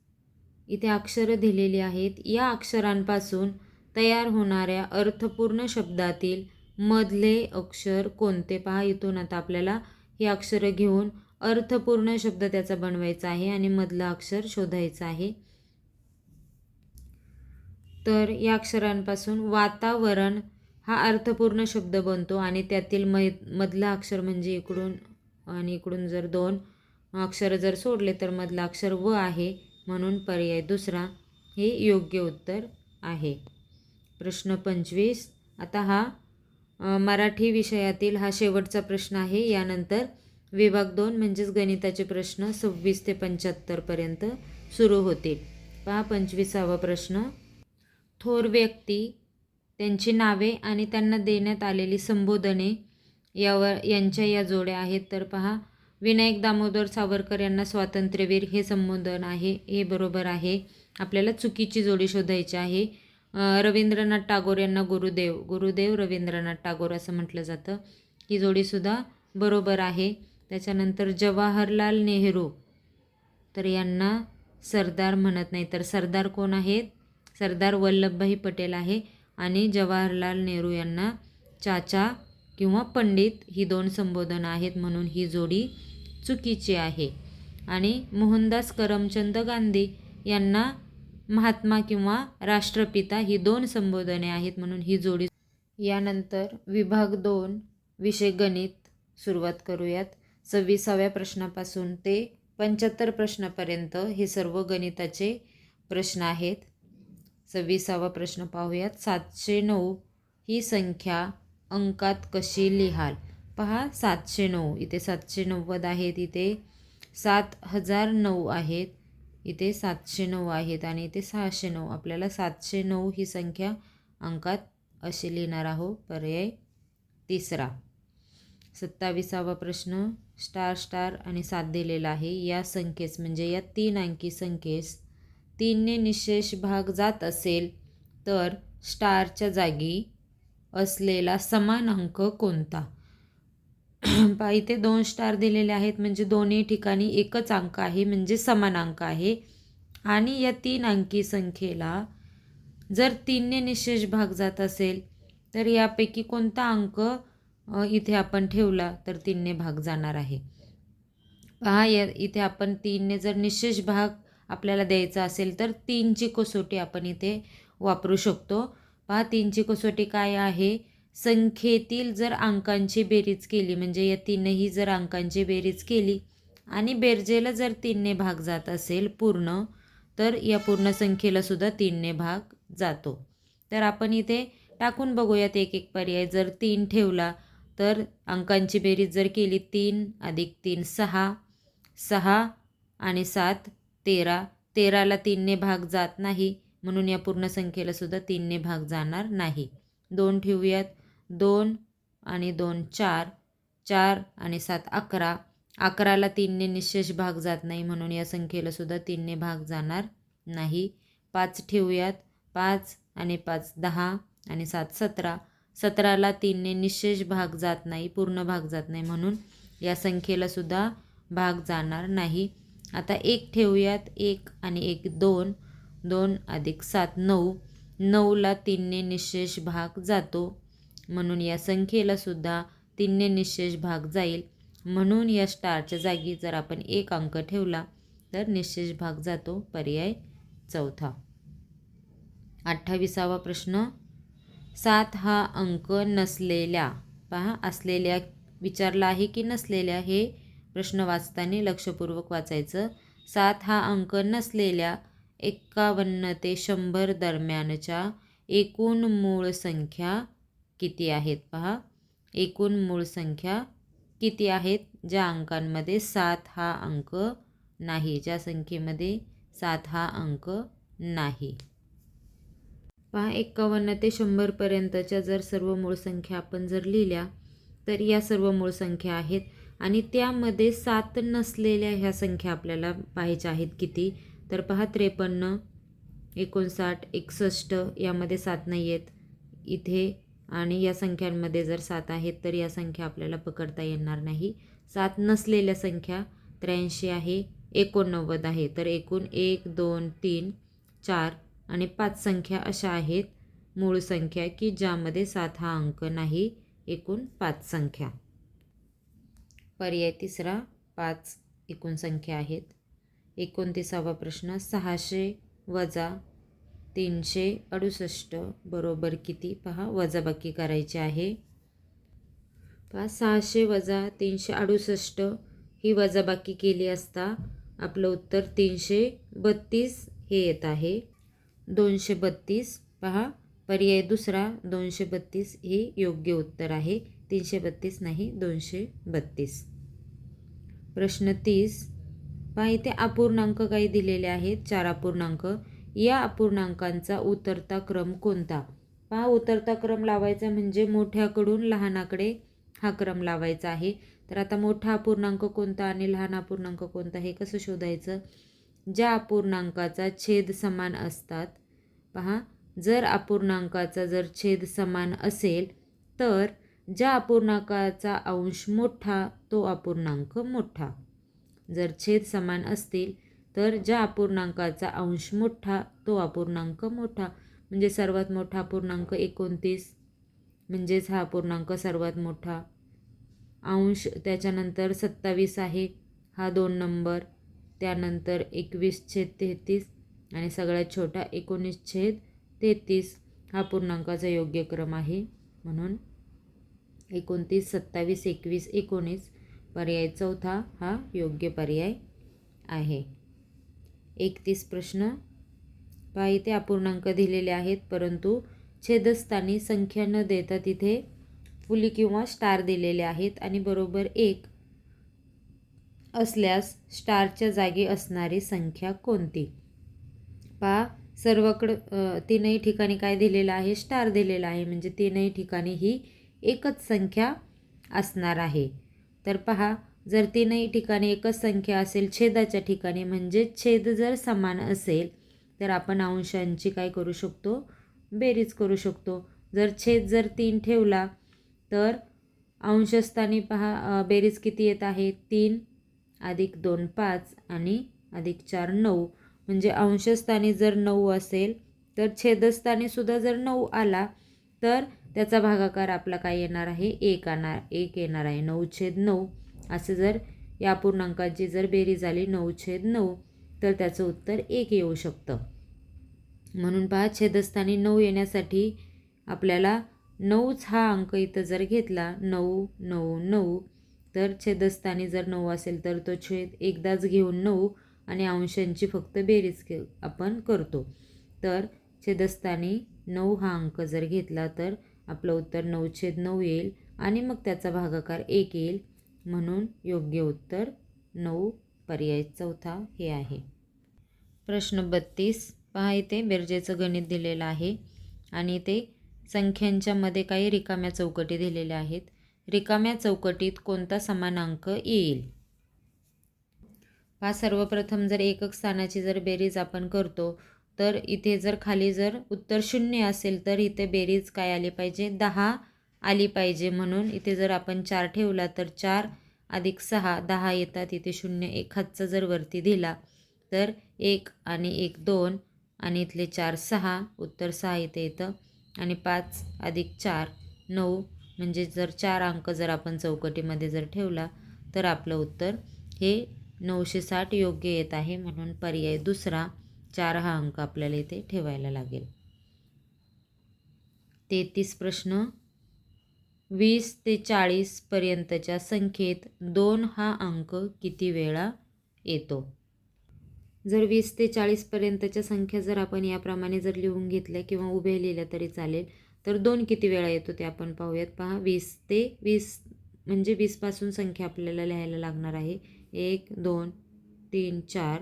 इथे अक्षरं दिलेली आहेत. या अक्षरांपासून तयार होणाऱ्या अर्थपूर्ण शब्दातील मधले अक्षर कोणते? पहा, इथून आता आपल्याला ही अक्षरं घेऊन अर्थपूर्ण शब्द त्याचा बनवायचा आहे आणि मधलं अक्षर शोधायचं आहे. तर या अक्षरांपासून वातावरण हा अर्थपूर्ण शब्द बनतो आणि त्यातील मधलं अक्षर म्हणजे इकडून आणि इकडून जर दोन अक्षर जर सोडले तर मधलं अक्षर व आहे. म्हणून पर्याय दुसरा हे योग्य उत्तर आहे. प्रश्न 25. आता हा मराठी विषयातील हा शेवटचा प्रश्न आहे. यानंतर विभाग 2 म्हणजेच गणिताचे प्रश्न 26 ते 75 पर्यंत सुरू होतील. पहा, 25वा प्रश्न. थोर व्यक्ती, त्यांची नावे आणि त्यांना देण्यात आलेली संबोधने यांच्या या जोड्या आहेत. तर पहा, विनायक दामोदर सावरकर यांना स्वातंत्र्यवीर हे संबोधन आहे, हे बरोबर आहे. आपल्याला चुकीची जोडी शोधायची आहे. रवींद्रनाथ टागोर यांना गुरुदेव रवींद्रनाथ टागोर असं म्हटलं जातं. ही जोडीसुद्धा बरोबर आहे. त्याच्यानंतर जवाहरलाल नेहरू, तर यांना सरदार म्हणत नाही. तर सरदार कोण आहेत? सरदार वल्लभभाई पटेल आहे. आणि जवाहरलाल नेहरू यांना चाचा किंवा पंडित ही दोन संबोधनं आहेत. म्हणून ही जोडी चुकीची आहे. आणि मोहनदास करमचंद गांधी यांना महात्मा किंवा राष्ट्रपिता ही दोन संबोधने आहेत. म्हणून ही जोडी. यानंतर विभाग 2 विषय गणित सुरुवात करूयात. 26व्या प्रश्नापासून ते 75 प्रश्नापर्यंत हे सर्व गणिताचे प्रश्न आहेत. 26वा प्रश्न पाहूयात. 709 ही संख्या अंकात कशी लिहाल? पहा, 709 इथे 790 आहेत, इथे 7009 आहेत, इथे 709 आहेत आणि इथे 609. आपल्याला 709 ही संख्या अंकात अशी लिहिणार आहोत. पर्याय तिसरा. 27वा प्रश्न. स्टार स्टार आणि 7 दिलेला आहे. या संख्येस म्हणजे या 3 अंकी संख्येस 3ने निशेष भाग जात असेल तर स्टारच्या जागी असलेला समान अंक कोणता? पहा, इथे 2 स्टार दिलेले आहेत म्हणजे दोन्ही ठिकाणी एकच अंक आहे म्हणजे समान अंक आहे. आणि या 3 अंकी संख्येला जर 3ने निशेष भाग जात असेल तर यापैकी कोणता अंक इथे आपण ठेवला तर 3ने भाग जाणार आहे. पहा, इथे आपण 3ने जर निशेष भाग आपल्याला द्यायचा असेल तर 3ची कसोटी आपण इथे वापरू शकतो. पहा, 3ची कसोटी काय आहे? संख्येतील जर अंकांची बेरीज केली म्हणजे या 3ही जर अंकांची बेरीज केली आणि बेरजेला जर 3ने भाग जात असेल पूर्ण, तर या पूर्ण संख्येला सुद्धा 3ने भाग जातो. तर आपण इथे टाकून बघूयात एक एक पर्याय. जर 3 ठेवला तर अंकांची बेरीज जर केली 3 अधिक 3 6, 6 आणि 7 13. 13ला 3ने भाग जात नाही म्हणून या पूर्ण संख्येला सुद्धा 3ने भाग जाणार नाही. 2 ठेवूयात. 2 आणि 2 4, 4 आणि 7 11. 11ला 3ने निशेष भाग जात नाही म्हणून या संख्येला सुद्धा 3ने भाग जाणार नाही. 5 ठेवूयात. 5 आणि 5 10 आणि 7 17. 17ला 3ने निशेष भाग जात नाही, पूर्ण भाग जात नाही म्हणून या संख्येला सुद्धा भाग जाणार नाही. आता 1 ठेवूयात. 1 आणि 1 2. 2 अधिक 7 9. 9ला 3ने निशेष भाग जातो म्हणून या संख्येला सुद्धा 3ने निशेष भाग जाईल. म्हणून या स्टारच्या जागी जर आपण 1 अंक ठेवला तर निशेष भाग जातो. पर्याय चौथा. 28वा प्रश्न. 7 हा अंक नसलेल्या, पहा असलेल्या विचारला आहे की नसलेल्या, हे प्रश्न वाचताना लक्षपूर्वक वाचायचं. 7 हा अंक नसलेल्या 51 ते 100 दरम्यानच्या एकूण मूळ संख्या किती आहेत? पहा, एकूण मूळ संख्या किती आहेत ज्या अंकांमध्ये 7 हा अंक नाही, ज्या संख्येमध्ये 7 हा अंक नाही. पहा, 51 ते 100 पर्यंतच्या जर सर्व मूळ संख्या आपण जर लिहिल्या तर या सर्व मूळ संख्या आहेत आणि त्यामध्ये 7 नसलेल्या ह्या संख्या आपल्याला पाहायच्या आहेत. किती? तर पहा, 53, 59, 61 यामध्ये 7 नाही आहेत इथे आणि या संख्यांमध्ये जर 7 आहेत तर या संख्या आपल्याला पकडता येणार नाही. 7 नसलेल्या संख्या 83 आहे, 89 आहे. तर एकूण 1 2 3 4 आणि 5 संख्या अशा आहेत मूळ संख्या की ज्यामध्ये 7 हा अंक नाही. एकूण 5 संख्या. पर्याय तिसरा 5 एकूण संख्या आहेत. 29वा प्रश्न. 600 वजा 368 बरोबर किती? पहा, वजाबाकी करायची आहे. पहा, 600 वजा 368 ही वजाबाकी केली असता आपलं उत्तर 332 हे येत आहे. 232. पहा, पर्याय दुसरा 232 हे योग्य उत्तर आहे. 332 नाही, 232. प्रश्न 30. पहा, इथे अपूर्णांक काही दिलेले आहेत, 4 अपूर्णांक. या अपूर्णांकांचा उतरता क्रम कोणता? पहा, उतरता क्रम लावायचा म्हणजे मोठ्याकडून लहानाकडे हा क्रम लावायचा आहे. तर आता मोठा अपूर्णांक कोणता आणि लहान अपूर्णांक कोणता हे कसं शोधायचं? ज्या अपूर्णांकाचा छेद समान असतात. पहा, जर अपूर्णांकाचा जर छेद समान असेल तर ज्या अपूर्णांकाचा अंश मोठा तो अपूर्णांक मोठा. जर छेद समान असतील तर ज्या अपूर्णांकाचा अंश मोठा तो अपूर्णांक मोठा. म्हणजे सर्वात मोठा अपूर्णांक 29 म्हणजेच हा अपूर्णांक सर्वात मोठा. अंश त्याच्यानंतर 27 आहे, हा 2 नंबर. त्यानंतर 21/33 आणि सगळ्यात छोटा 19/33 हा पूर्णांकाचा योग्य क्रम आहे. म्हणून 29, 27, 21, 19 पर्याय चौथा हा योग्य पर्याय आहे. 31 प्रश्न. पहा, इथे अपूर्णांक दिलेले आहेत परंतु छेदस्थानी संख्या न देता तिथे फुली किंवा स्टार दिलेले आहेत आणि बरोबर 1 असल्यास स्टारच्या जागी असणारी संख्या कोणती? पहा, सर्वकडं तीनही ठिकाणी काय दिलेलं आहे? स्टार दिलेला आहे. म्हणजे तीनही ठिकाणी ही एकच संख्या असणार आहे. तर पहा, जर तीनही ठिकाणी एकच संख्या असेल छेदाच्या ठिकाणी म्हणजे छेद जर समान असेल तर आपण अंशांची काय करू शकतो? बेरीज करू शकतो. जर छेद जर 3 ठेवला तर अंशस्थानी पहा बेरीज किती येत आहे? 3 अधिक 2 5 आणि अधिक 4 9. म्हणजे अंशस्थानी जर 9 असेल तर छेदस्थानी सुद्धा जर 9 आला तर त्याचा भागाकार आपला काय येणार आहे? 1 येणार आहे. 9/9 असे जर या पूर्णांकाची जर बेरीज आली 9/9 तर त्याचं उत्तर 1 येऊ शकतं. म्हणून पहा, छेदस्थानी 9 येण्यासाठी आपल्याला 9च हा अंक इथं जर घेतला 9 9 9 तर छेदस्थानी जर 9 असेल तर तो छेद एकदाच घेऊन 9 आणि अंशांची फक्त बेरीज आपण करतो. तर छेदस्थानी 9 हा अंक जर घेतला तर आपलं उत्तर 9/9 येईल आणि मग त्याचा भागाकार 1 येईल. म्हणून योग्य उत्तर 9 पर्याय चौथा हे आहे. प्रश्न 32 पहा, इथे बेरजेचं गणित दिलेलं आहे आणि ते संख्यांच्या मध्ये काही रिकाम्या चौकटी दिलेल्या आहेत. रिकाम्या चौकटीत कोणता समानांक येईल? पहा, सर्वप्रथम जर एकक स्थानाची जर बेरीज आपण करतो तर इथे जर खाली जर उत्तर 0 असेल तर इथे बेरीज काय आली पाहिजे? 10 आली पाहिजे. म्हणून इथे जर आपण 4 ठेवला तर 4 + 6 10 येतात. इथे 0 1 हातचा जर वरती दिला तर 1 आणि 1 2 आणि इथले 4 6, उत्तर 6 इथे येतं. आणि 5 + 4 9, म्हणजे जर 4 अंक जर आपण चौकटीमध्ये जर ठेवला तर आपलं उत्तर हे 960 योग्य येत आहे. म्हणून पर्याय दुसरा 4 हा अंक आपल्याला इथे ठेवायला लागेल. 33 प्रश्न, 20 ते 40 पर्यंतच्या संख्येत 2 हा अंक किती वेळा येतो? जर 20 ते 40 पर्यंतच्या संख्या जर आपण याप्रमाणे जर लिहून घेतल्या किंवा उभे लिहिल्या तरी चालेल, तर 2 किती वेळा येतो ते आपण पाहूयात. पहा, 20 ते 20 म्हणजे 20 पासून संख्या आपल्याला लिहायला लागणार आहे. 1 2 3 4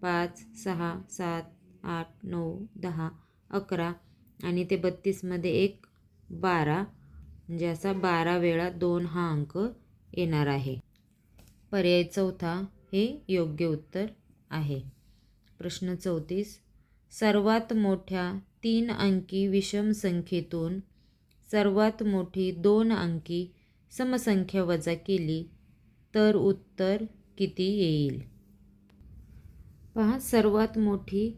5 6 7 8 9 10 11 आणि ते 32 मध्ये 1 12, म्हणजे असा 12 वेळा 2 हा अंक येणार आहे. पर्याय चौथा हे योग्य उत्तर आहे. प्रश्न 34, सर्वात मोठ्या 3 अंकी विषम संख्येतून सर्वात मोठी 2 अंकी समसंख्या वजा केली तर उत्तर किती येईल? पहा, सर्वात मोठी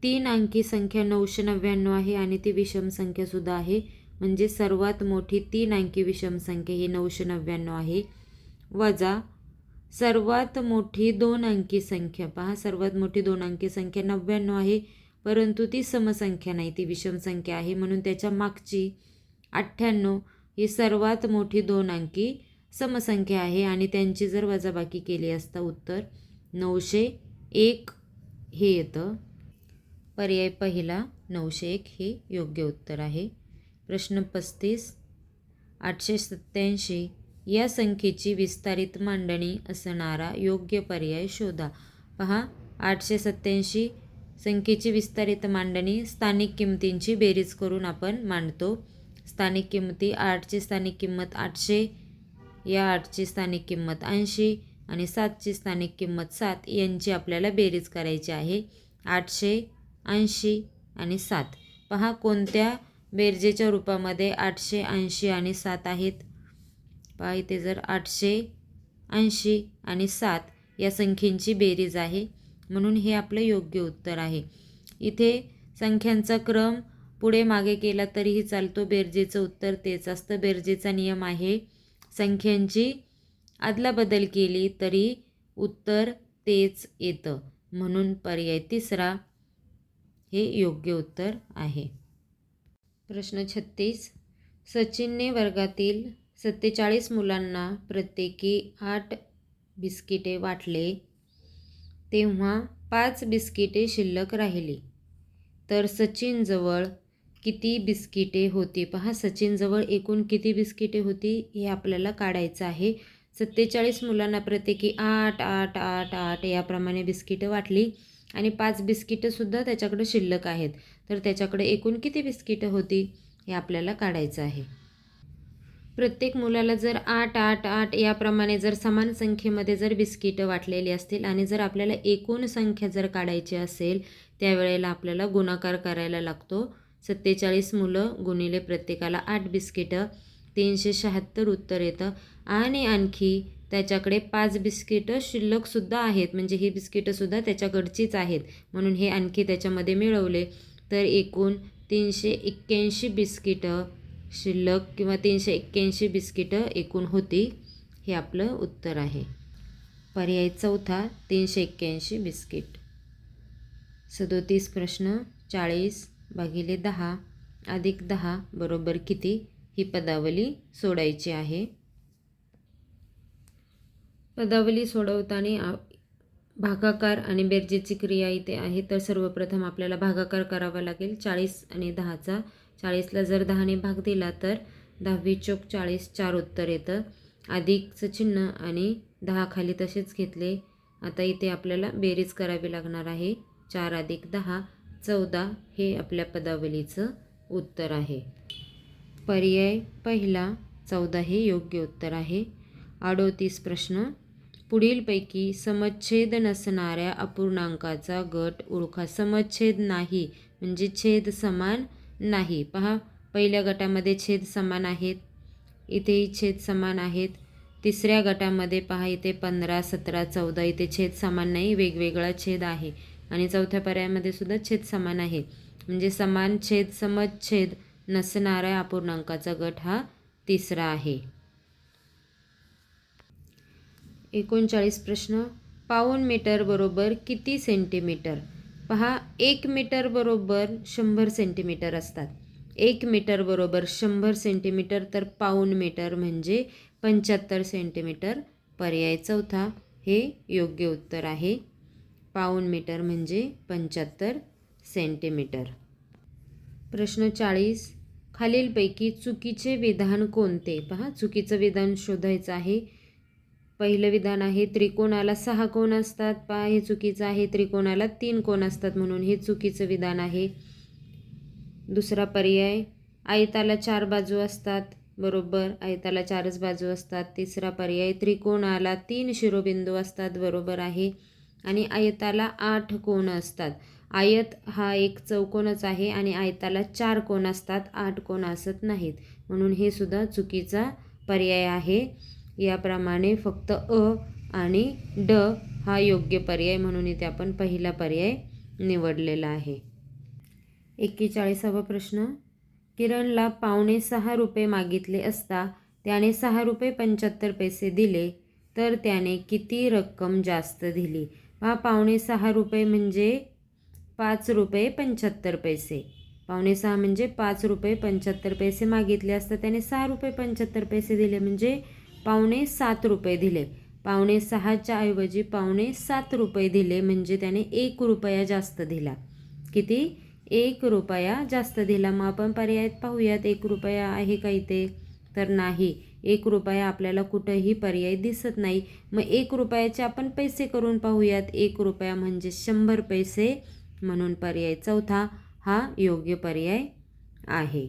3 अंकी संख्या 999 आहे आणि ती विषम संख्या सुद्धा आहे. म्हणजे सर्वात मोठी 3 अंकी विषम संख्या ही 999 आहे, वजा सर्वात मोठी 2 अंकी संख्या. पहा, सर्वात मोठी 2 अंकी संख्या 99 आहे, परंतु ती समसंख्या नाही, ती विषम संख्या आहे. म्हणून त्याच्या मागची 98 ही सर्वात मोठी 2 अंकी समसंख्या आहे आणि त्यांची जर वजाबाकी केली असता उत्तर 901 हे येतं. पर्याय पहिला 901 हे योग्य उत्तर आहे. प्रश्न 35, 887 या संख्येची विस्तारित मांडणी असणारा योग्य पर्याय शोधा. पहा, 887 संख्येची विस्तारित मांडणी स्थानिक किमतींची बेरीज करून आपण मांडतो. स्थानिक किमती 8ची स्थानिक किंमत 800, या 8ची स्थानिक किंमत 80 आणि 7ची स्थानिक किंमत 7 यांची आपल्याला बेरीज करायची आहे. 800, 80 आणि 7. पहा, कोणत्या बेरजेच्या रूपामध्ये 800, 80 आणि 7 आहेत? पहा, इथे जर 800, 80 आणि 7 या संख्येची बेरीज आहे, म्हणून हे आपलं योग्य उत्तर आहे. इथे संख्यांचा क्रम पुढे मागे केला तरीही चालतो, बेरजेचं उत्तर तेच असतं. बेरजेचा नियम आहे संख्यांची अदलाबदल केली तरी उत्तर तेच येतं. म्हणून पर्याय तिसरा हे योग्य उत्तर आहे. प्रश्न 36, सचिनने वर्गातील 47 मुलांना प्रत्येकी 8 बिस्किटे वाटले तेव्हा 5 बिस्किटे शिल्लक राहिली, तर सचिनजवळ किती बिस्किटे होती? पहा, सचिनजवळ एकूण किती बिस्किटे होती हे आपल्याला काढायचं आहे. 47 मुलांना प्रत्येकी 8 8 8 8 याप्रमाणे बिस्किटं वाटली आणि 5 बिस्किटंसुद्धा त्याच्याकडे शिल्लक आहेत, तर त्याच्याकडे एकूण किती बिस्किटं होती हे आपल्याला काढायचं आहे. प्रत्येक मुलाला जर 8 8 8 याप्रमाणे जर समान संख्येमध्ये जर बिस्किटं वाटलेली असतील आणि जर आपल्याला एकूण संख्या जर काढायची असेल त्यावेळेला आपल्याला गुणाकार करायला लागतो. 47 मुलं गुणिले प्रत्येकाला 8 बिस्किटं, 376 उत्तर येतं. आणि आणखी त्याच्याकडे 5 बिस्किटं शिल्लकसुद्धा आहेत, म्हणजे ही बिस्किटंसुद्धा त्याच्याकडचीच आहेत, म्हणून हे आणखी त्याच्यामध्ये मिळवले तर एकूण 381 बिस्किटं शिल्लक किंवा 381 बिस्किटं एकूण होती. हे आपलं उत्तर आहे. पर्याय चौथा 381 बिस्किट. 37 प्रश्न, 40/10 अधिक 10 बरोबर किती ही पदावली सोडायची आहे. पदावली सोडवताना भागाकार आणि बेरजेची क्रिया इथे आहे. तर सर्वप्रथम आपल्याला भागाकार करावा लागेल. 40 आणि 10चा. 40ला जर 10ने भाग दिला तर 10 चोक 40 4 उत्तर येतं. अधिकचं चिन्ह आणि 10 खाली तसेच घेतले. आता इथे आपल्याला बेरीज करावी लागणार आहे. 4 अधिक 10 14 हे आपल्या पदावलीचं उत्तर आहे. पर्याय पहिला 14 हे योग्य उत्तर आहे. 38 प्रश्न. पुढीलपैकी समच्छेद नसणाऱ्या अपूर्णांकाचा गट ओळखा. समच्छेद नाही म्हणजे छेद समान नाही. पहा, पहिल्या गटामध्ये छेद समान आहेत, इथेही छेद समान आहेत. तिसऱ्या गटामध्ये पहा, इथे 15 17 14 इथे छेद समान नाही, वेगवेगळा छेद आहे. आणि चौथ्या पर्यायामध्ये सुद्धा छेद समान आहे. म्हणजे समान छेद समच्छेद नसणाऱ्या अपूर्णांकाचा गट हा तिसरा आहे. 39 प्रश्न. पाऊण मीटर बरोबर किती सेंटीमीटर? पहा, 1 मीटर बरोबर 100 सेंटीमीटर असतात. 1 मीटर बरोबर 100 सेंटीमीटर, तर पाऊण मीटर म्हणजे 75 सेंटीमीटर. पर्याय चौथा हे योग्य उत्तर आहे. पाऊण मीटर म्हणजे 75 सेंटीमीटर. प्रश्न 40. खालीलपैकी चुकीचे विधान कोणते? पहा, चुकीचं विधान शोधायचं आहे. पहिलं विधान आहे त्रिकोणाला 6 कोण असतात. पहा, हे चुकीचं आहे. त्रिकोणाला 3 कोण असतात, म्हणून हे चुकीचं विधान आहे. दुसरा पर्याय आयताला 4 बाजू असतात. बरोबर, आयताला 4च बाजू असतात. तिसरा पर्याय त्रिकोणाला 3 शिरोबिंदू असतात. बरोबर आहे. आणि आयताला 8 कोण असतात. आयत हा एक चौकोनच आहे आणि आयताला 4 कोण असतात, 8 कोण असत नाहीत, म्हणून हे सुद्धा चुकीचा पर्याय आहे. याप्रमाणे फक्त अ आणि ड हा योग्य पर्याय, म्हणून इथे आपण पहिला पर्याय निवडलेला आहे. 41वा प्रश्न. किरणला ₹5.6 मागितले असता त्याने ₹6.75 दिले, तर त्याने किती रक्कम जास्त दिली? पहा, ₹5.6 म्हणजे ₹5.75. ₹5.6 म्हणजे ₹5.75 मागितले असता त्याने ₹6.75 दिले, म्हणजे ₹5.7 दिले. ₹5.6च्या ऐवजी ₹5.7 दिले, म्हणजे त्याने ₹1 जास्त दिला. किती? ₹1 जास्त दिला. मग आपण पर्यायात पाहूयात, ₹1 आहे का इथे? तर नाही. ₹1 आपल्याला कुठंही पर्याय दिसत नाही. मग ₹1चे आपण पैसे करून पाहूयात. ₹1 म्हणजे 100 पैसे, म्हणून पर्याय चौथा हा योग्य पर्याय आहे.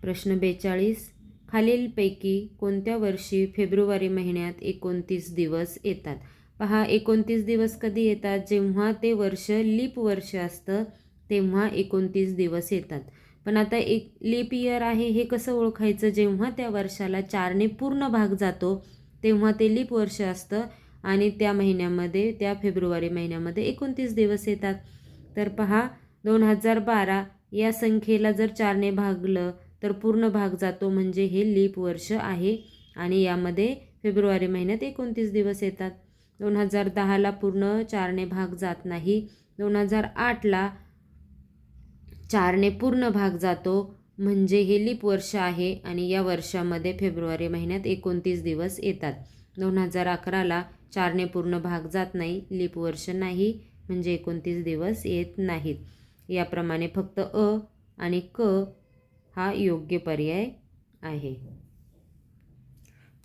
प्रश्न 42. खालीलपैकी कोणत्या वर्षी फेब्रुवारी महिन्यात 29 दिवस येतात? पहा, 29 दिवस कधी येतात? जेव्हा ते वर्ष लीप वर्ष असतं तेव्हा 29 दिवस येतात. पण आता एक लीप इयर आहे, हे कसं ओळखायचं? जेव्हा त्या वर्षाला 4ने पूर्ण भाग जातो तेव्हा ते लीप वर्ष असतं आणि त्या महिन्यामध्ये, त्या फेब्रुवारी महिन्यामध्ये 29 दिवस येतात. तर पहा, 2012 या संख्येला जर 4ने भागलं तर पूर्ण भाग जातो, म्हणजे हे लीप वर्ष आहे आणि यामध्ये फेब्रुवारी महिन्यात 29 दिवस येतात. 2010ला पूर्ण 4ने भाग जात नाही. 2008ला 4ने पूर्ण भाग जातो, म्हणजे हे लीप वर्ष आहे आणि या वर्षामध्ये फेब्रुवारी महिन्यात 29 दिवस येतात. 2011ला 4ने पूर्ण भाग जात नाही, लीप वर्ष नाही, म्हणजे 29 दिवस येत नाहीत. याप्रमाणे फक्त अ आणि क हा योग्य पर्याय आहे.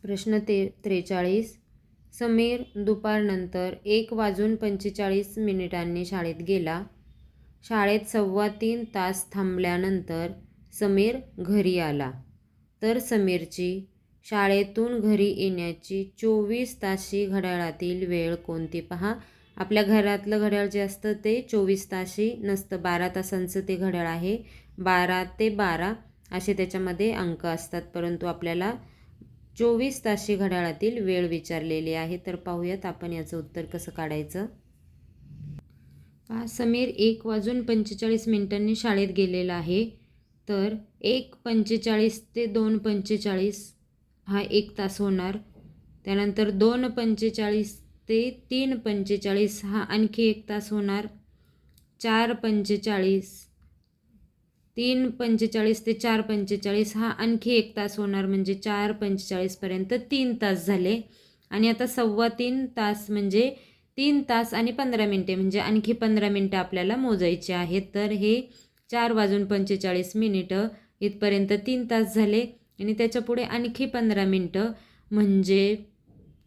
प्रश्न 43. समीर दुपारनंतर 1:45 शाळेत गेला. शाळेत 3.25 तास थांबल्यानंतर समीर घरी आला. तर समीरची शाळेतून घरी येण्याची 24 ताशी घड्याळातील वेळ कोणती? पहा, आपल्या घरातलं घड्याळ जे असतं ते 24 ताशी नसतं, 12 तासांचं ते घड्याळ आहे. 12 ते 12 असे त्याच्यामध्ये अंक असतात, परंतु आपल्याला 24 ताशी घड्याळातील वेळ विचारलेली आहे. तर पाहूयात आपण याचं उत्तर कसं काढायचं. पहा, समीर 1:45 शाळेत गेलेला आहे. तर 1:45 ते 2:45 हा 1 तास होणार. त्यानंतर 2:45 ते 3:45 हा आणखी 1 तास होणार. 4:45 3:45 ते 4:45 हा आणखी 1 तास होणार, म्हणजे 4:45 पर्यंत 3 तास झाले. आणि आता 3.25 तास म्हणजे 3 तास आणि 15 मिनटे म्हणजे आणखी 15 मिनटं आपल्याला मोजायचे आहेत. तर हे 4:45 इथपर्यंत 3 तास झाले आणि त्याच्यापुढे आणखी 15 मिनटं म्हणजे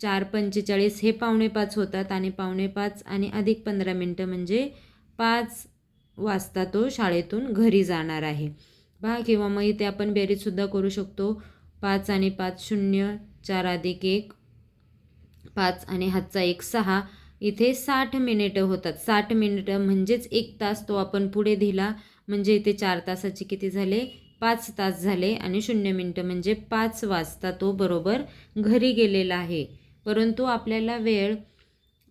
4:45 हे 4:45 होतात आणि 4:45 आणि अधिक 15 मिनटं म्हणजे 5 वाजता तो शाळेतून घरी जाणार आहे. पहा किंवा मग इथे आपण बेरीजसुद्धा करू शकतो. 5 आणि 5 0, 4 अधिक 1 5 आणि हातचा 1 6. इथे 60 मिनिटं होतात. 60 मिनिटं म्हणजेच 1 तास तो आपण पुढे दिला म्हणजे इथे 4 तासाचे किती झाले? 5 तास झाले आणि 0 मिनिटं म्हणजे 5 वाजता तो बरोबर घरी गेलेला आहे. परंतु आपल्याला वेळ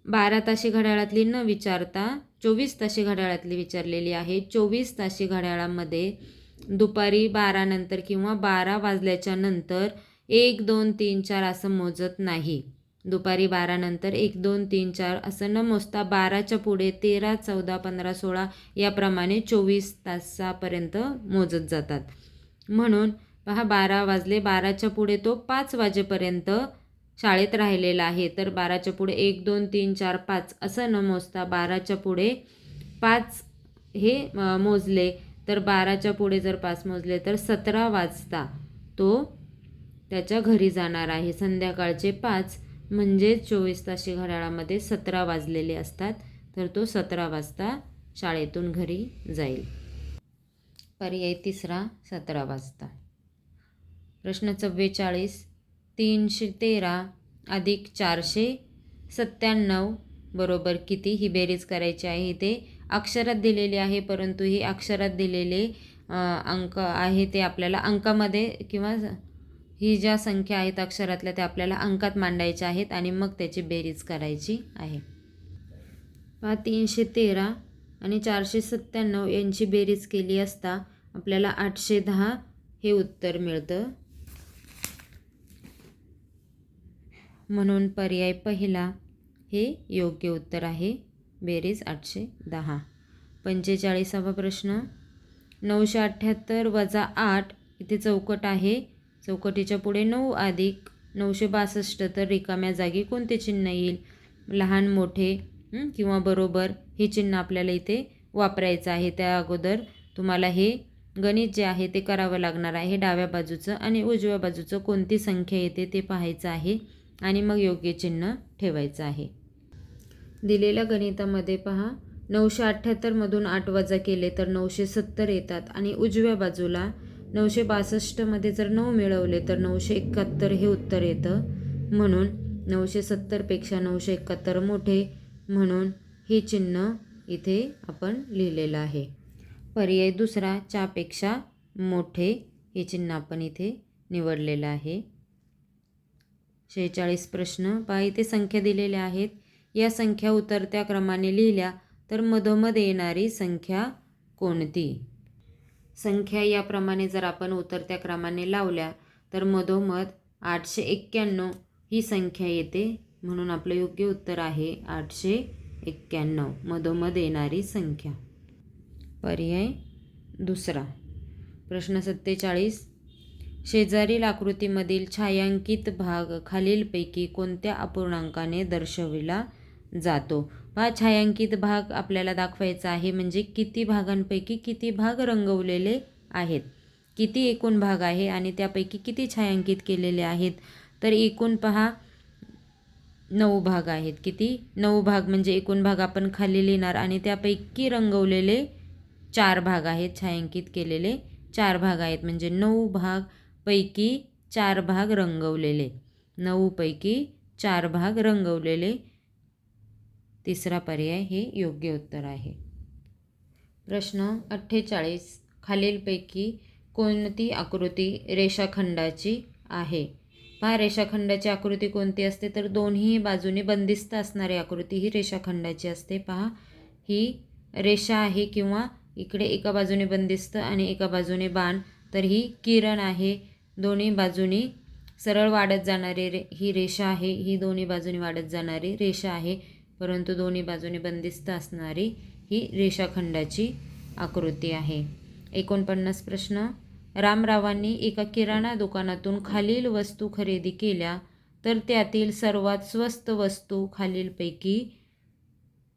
12 ताशी घड्याळातली न विचारता 24 ताशी घड्याळातली विचारलेली आहे. 24 ताशी घड्याळामध्ये दुपारी 12 नंतर किंवा 12 वाजल्याच्या नंतर 1 2 3 4 असं मोजत नाही. दुपारी 12 नंतर 1 2 3 4 असं न मोजता 12च्या पुढे 13 14 15 16 याप्रमाणे 24 तासापर्यंत मोजत जातात. म्हणून पहा 12 वाजले, 12च्या पुढे तो 5 वाजेपर्यंत शाळेत राहिलेला आहे. तर 12च्या पुढे 1 2 3 4 5 असं न मोजता 12च्या पुढे 5 हे मोजले तर 12च्या पुढे जर 5 मोजले तर 17 वाजता तो त्याच्या घरी जाणार आहे. संध्याकाळचे 5 म्हणजे 24 ताशी घड्याळामध्ये 17 वाजलेले असतात. तर तो 17 वाजता शाळेतून घरी जाईल. पर्याय तिसरा 17 वाजता. प्रश्न 44. 313 अधिक 497 बरोबर किती? ही बेरीज करायची आहे. इथे अक्षरात दिलेली आहे परंतु ही अक्षरात दिलेले अंक आहे ते आपल्याला अंकामध्ये किंवा ही ज्या संख्या आहेत अक्षरातल्या त्या आपल्याला अंकात मांडायच्या आहेत आणि मग त्याची बेरीज करायची आहे. पहा 313 आणि 497 यांची बेरीज केली असता आपल्याला 810 हे उत्तर मिळतं. म्हणून पर्याय पहिला हे योग्य उत्तर आहे. बेरीज 810. 45वा प्रश्न. 978 वजा 8 इथे चौकट आहे. चौकटीच्या पुढे 9 अधिक 962 तर रिकाम्या जागी कोणते चिन्ह येईल? लहान मोठे किंवा बरोबर हे चिन्ह आपल्याला इथे वापरायचं आहे. त्या अगोदर तुम्हाला हे गणित जे आहे ते करावं लागणार आहे. डाव्या बाजूचं आणि उजव्या बाजूचं कोणती संख्या येते ते पाहायचं आहे आणि मग योग्य चिन्ह ठेवायचं आहे. दिलेल्या गणितामध्ये पहा 978 मधून 8 वजा केले तर 970 येतात आणि उजव्या बाजूला 962 मध्ये जर 9 मिळवले तर 971 हे उत्तर येतं. म्हणून 970 पेक्षा 971 मोठे म्हणून हे चिन्ह इथे आपण लिहिलेलं आहे. पर्याय दुसरा च्यापेक्षा मोठे हे चिन्ह आपण इथे निवडलेलं आहे. 46 प्रश्न. पहा इथे संख्या दिलेल्या आहेत. या संख्या उतरत्या क्रमाने लिहिल्या तर मधोमध येणारी संख्या कोणती? संख्या याप्रमाणे जर आपण उतरत्या क्रमाने लावल्या तर मधोमध 891 ही संख्या येते. म्हणून आपलं योग्य उत्तर आहे 891 मधोमध येणारी संख्या. पर्याय दुसरा. प्रश्न 47. शेजारील आकृतीमधील छायांकित भाग खालीलपैकी कोणत्या अपूर्णांकाने दर्शविला जातो? पहा छायांकित भाग आपल्याला दाखवायचा आहे म्हणजे किती भागांपैकी किती भाग रंगवलेले आहेत. किती एकूण भाग आहे आणि त्यापैकी किती छायांकित केलेले आहेत. तर एकूण पहा 9 भाग आहेत. किती? 9 भाग म्हणजे एकूण भाग आपण खाली लिहिणार आणि त्यापैकी रंगवलेले 4 भाग आहेत. छायांकित केलेले 4 भाग आहेत म्हणजे 9 भाग पैकी 4 भाग रंगवलेले. 9 पैकी 4 भाग रंगवलेले. तिसरा पर्याय हे योग्य उत्तर आहे. प्रश्न 48. खालीलपैकी कोणती आकृती रेषाखंडाची आहे? पहा रेषाखंडाची आकृती कोणती असते तर दोन्ही बाजूने बंदिस्त असणारी आकृती ही रेषाखंडाची असते. पहा ही रेषा आहे किंवा इकडे एका बाजूने बंदिस्त आणि एका बाजूने बाण. तर ही किरण आहे. दोन्ही बाजूनी सरळ वाढत जाणारी ही रेषा आहे. ही दोन्ही बाजूनी वाढत जाणारी रेषा आहे परंतु दोन्ही बाजूने बंदिस्त असणारी ही रेषाखंडाची आकृती आहे. 49 प्रश्न. रामरावांनी एका किराणा दुकानातून खालील वस्तू खरेदी केल्या तर त्यातील सर्वात स्वस्त वस्तू खालीलपैकी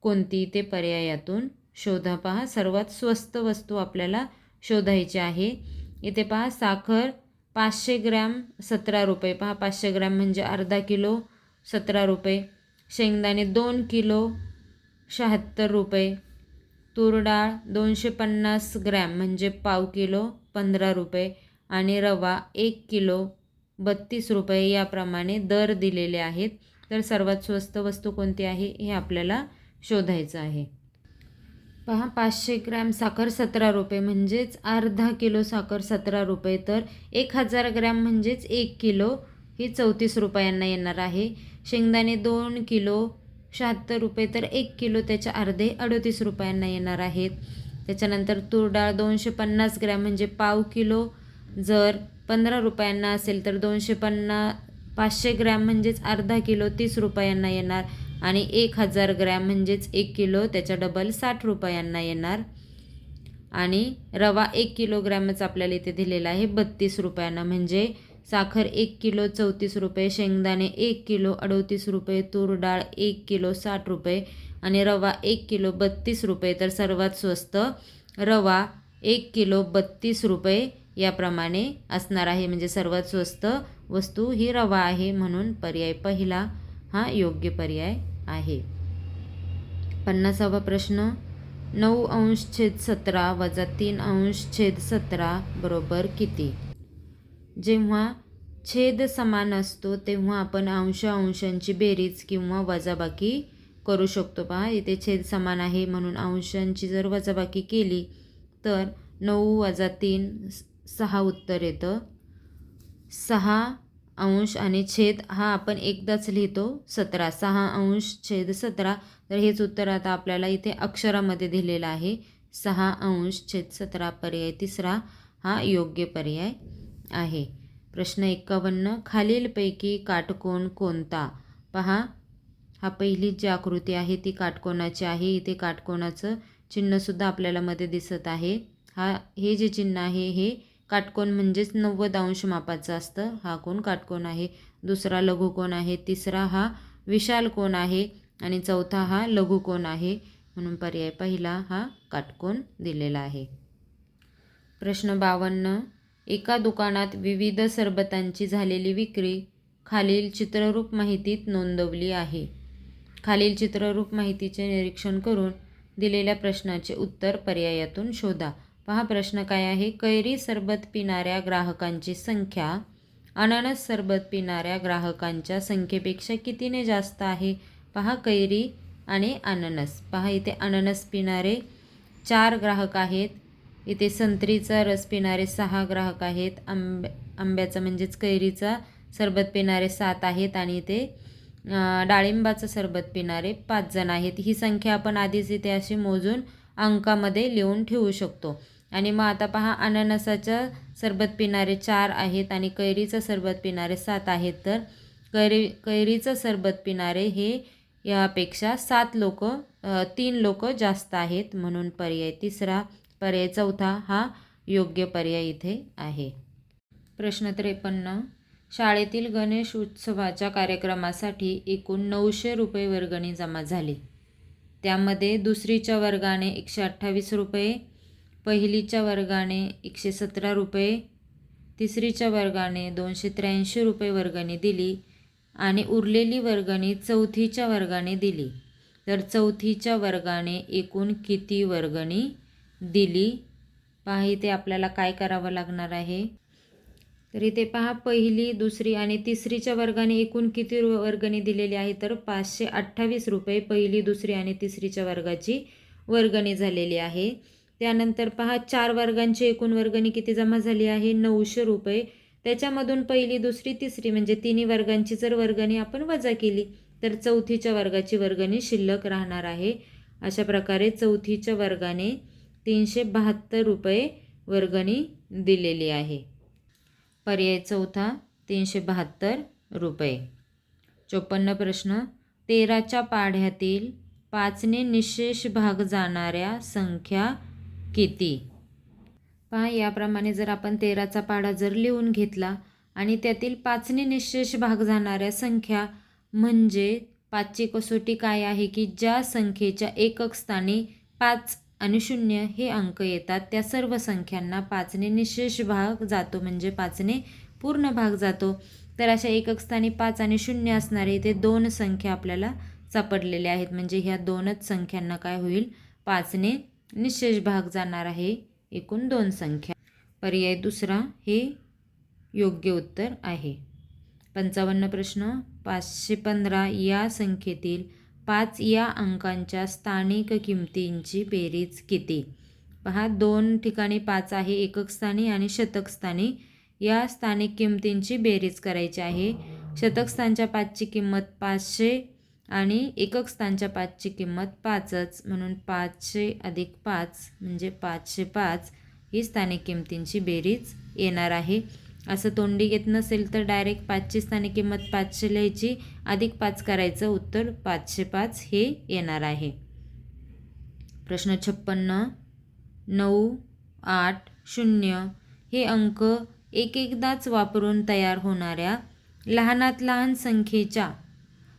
कोणती ते पर्यायातून शोधा. पहा, सर्वात स्वस्त वस्तू आपल्याला शोधायची आहे. इथे पहा, साखर 500 ग्रॅम 17 रुपये. पहा, 500 ग्रॅम म्हणजे अर्धा किलो 17 रुपये. शेंगदाणे 2 किलो 76 रुपये. तूर डाळ 250 ग्रॅम म्हणजे पाव किलो 15 रुपये. आणि रवा 1 किलो 32 रुपये. याप्रमाणे दर दिलेले आहेत. तर सर्वात स्वस्त वस्तू कोणती आहे हे आपल्याला शोधायचं आहे. पहा, 500 ग्रॅम साखर 17 रुपये म्हणजेच अर्धा किलो साखर 17 रुपये. तर 1000 ग्रॅम म्हणजेच 1 किलो ही 34 रुपयांना येणार आहे. शेंगदाणे 2 किलो 76 रुपये. तर 1 किलो त्याच्या अर्धे 38 रुपयांना येणार आहेत. त्याच्यानंतर तूर डाळ 250 ग्रॅम म्हणजे पाव किलो जर 15 रुपयांना असेल तर 500 ग्रॅम म्हणजेच अर्धा किलो 30 रुपयांना येणार. आणि 1000 ग्रॅम म्हणजेच 1 किलो त्याच्या डबल 60 रुपयांना येणार. आणि रवा 1 किलोग्रॅमच आपल्याला इथे दिलेला आहे 32 रुपयांना. म्हणजे साखर 1 किलो 34 रुपये, शेंगदाणे 1 किलो 38 रुपये, तूर डाळ 1 किलो 60 रुपये आणि रवा 1 किलो 32 रुपये. तर सर्वात स्वस्त रवा 1 किलो 32 रुपये याप्रमाणे असणार आहे. म्हणजे सर्वात स्वस्त वस्तू ही रवा आहे. म्हणून पर्याय पहिला हा योग्य पर्याय आहे. 50वा प्रश्न. 9/17 वजा 3/17 बरोबर किती? जेव्हा छेद समान असतो तेव्हा आपण अंशांची बेरीज किंवा वजाबाकी करू शकतो. पहा, इथे छेद समान आहे म्हणून अंशांची जर वजाबाकी केली तर 9 वजा 3 6 उत्तर येतं. 6 अंश आणि छेद हा आपण एकदाच लिहितो 17. 6 अंश छेद 17. तर हेच उत्तर आता आपल्याला इथे अक्षरामध्ये दिलेलं आहे. 6 अंश छेद 17 पर्याय तिसरा हा योग्य पर्याय आहे. प्रश्न 51. खालीलपैकी काटकोन कोणता? पहा, हा पहिली जी आकृती आहे ती काटकोनाची आहे. इथे काटकोनाचं चिन्हसुद्धा आपल्याला मध्ये दिसत आहे. हे जे चिन्ह आहे हे काटकोन म्हणजेच 90 अंश मापाचं असतं. हा कोण काटकोन आहे. दुसरा लघुकोन आहे. तिसरा हा विशाल कोन आहे आणि चौथा हा लघुकोन आहे. म्हणून पर्याय पहिला हा काटकोन दिलेला आहे. प्रश्न 52. एका दुकानात विविध सरबतांची झालेली विक्री खालील चित्ररूप माहितीत नोंदवली आहे. खालील चित्ररूप माहितीचे निरीक्षण करून दिलेल्या प्रश्नाचे उत्तर पर्यायातून शोधा. पहा, प्रश्न काय आहे. कैरी सरबत पिणाऱ्या ग्राहकांची संख्या अननस सरबत पिणाऱ्या ग्राहकांच्या संख्येपेक्षा कितीने जास्त आहे? पहा, कैरी आणि अननस. पहा, इथे अननस पिणारे 4 ग्राहक आहेत. इथे संत्रीचा रस पिणारे 6 ग्राहक आहेत. आंब्याचा म्हणजेच कैरीचा सरबत पिणारे 7 आहेत आणि इथे डाळिंबाचं सरबत पिणारे 5 जण आहेत. ही संख्या आपण आधीच इथे अशी मोजून अंकामध्ये लिहून ठेवू शकतो. आणि मग आता पहा, अननसाचं सरबत पिणारे 4 आहेत आणि कैरीचं सरबत पिणारे 7 आहेत. तर कैरीचं सरबत पिणारे हे यापेक्षा 3 लोक जास्त आहेत. म्हणून पर्याय तिसरा. पर्याय चौथा हा योग्य पर्याय इथे आहे. प्रश्न 53. शाळेतील गणेश उत्सवाच्या कार्यक्रमासाठी एकूण 900 रुपये वर्गणी जमा झाली. त्यामध्ये दुसरीच्या वर्गाने 128 रुपये, पहिलीच्या वर्गाने 117 रुपये, तिसरीच्या वर्गाने 283 रुपये वर्गणी दिली आणि उरलेली वर्गणी चौथीच्या वर्गाने दिली. तर चौथीच्या वर्गाने एकूण किती वर्गणी दिली? पहा, इथे आपल्याला काय करावं लागणार आहे. तर इथे पहा, पहिली, दुसरी आणि तिसरीच्या वर्गाने एकूण किती वर्गणी दिलेली आहे? तर 528 रुपये पहिली, दुसरी आणि तिसरीच्या वर्गाची वर्गणी झालेली आहे. त्यानंतर पहा, 4 वर्गांची एकूण वर्गणी किती जमा झाली आहे? 900 रुपये. त्याच्यामधून पहिली, दुसरी, तिसरी म्हणजे तिन्ही वर्गांची जर वर्गणी आपण वजा केली तर चौथीच्या वर्गाची वर्गणी शिल्लक राहणार आहे. अशा प्रकारे चौथीच्या वर्गाने 372 रुपये वर्गणी दिलेली आहे. पर्याय चौथा 372 रुपये. 54 प्रश्न. 13च्या पाढ्यातील 5ने निःशेष भाग जाणाऱ्या संख्या किती? पहा, याप्रमाणे जर आपण 13चा पाढा जर लिहून घेतला आणि त्यातील 5ने निःशेष भाग जाणाऱ्या संख्या म्हणजे 5ची कसोटी काय आहे की ज्या संख्येच्या एकक स्थानी 5 आणि 0 हे अंक येतात त्या सर्व संख्यांना 5ने निशेष भाग जातो, म्हणजे 5ने पूर्ण भाग जातो. तर अशा एकक स्थानी 5 आणि 0 असणारे इथे 2 संख्या आपल्याला सापडलेल्या आहेत, म्हणजे ह्या 2च संख्यांना काय होईल, 5ने निशेष भाग जाणार आहे एकूण 2 संख्या. पर्याय दुसरा हे योग्य उत्तर आहे. 55 प्रश्न, 515 या संख्येतील 5 या अंकांच्या स्थानिक किमतींची बेरीज किती? पहा, 2 ठिकाणी 5 आहे, एकक स्थानी आणि शतक स्थानी. या स्थानिक किमतींची बेरीज करायची आहे. शतक स्थानच्या 5ची किंमत 500 आणि एकक स्थानच्या 5ची किंमत 5च, म्हणून 500 अधिक 5 म्हणजे 505 ही स्थानिक किमतींची बेरीज येणार आहे. असं तोंडी येत नसेल तर डायरेक्ट 5ची स्थानिक किंमत 500 लिहायची, अधिक 5 करायचं, उत्तर 505 हे येणार आहे. प्रश्न 56, 9, 8, 0 हे अंक एकदाच वापरून तयार होणाऱ्या लहानात लहान संख्येच्या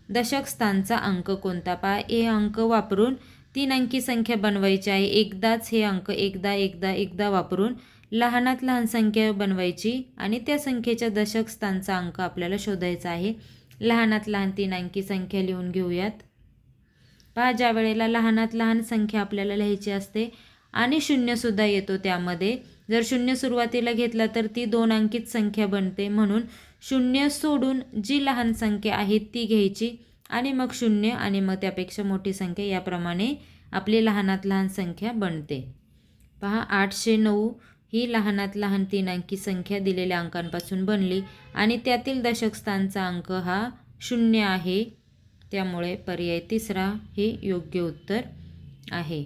दशक स्थानचा अंक कोणता? पहा, हे अंक वापरून 3 अंकी संख्या बनवायची आहे. एकदाच हे अंक एकदा वापरून लहानात लहान संख्या बनवायची आणि त्या संख्येच्या दशक स्थानचा अंक आपल्याला शोधायचा आहे. लहानात लहान 3 अंकी संख्या लिहून घेऊयात. पहा, ज्या वेळेला लहानात लहान संख्या आपल्याला लिहायची असते आणि शून्यसुद्धा येतो त्यामध्ये, जर शून्य सुरुवातीला घेतला तर ती 2 अंकीत संख्या बनते, म्हणून शून्य सोडून जी लहान संख्या आहे ती घ्यायची आणि मग शून्य आणि मग त्यापेक्षा मोठी संख्या, याप्रमाणे आपली लहानात लहान संख्या बनते. पहा, 809 ही लहानात लहान 3 अंकी संख्या दिलेल्या अंकांपासून बनली आणि त्यातील दशक स्थानचा अंक हा 0 आहे, त्यामुळे पर्याय तिसरा हे योग्य उत्तर आहे.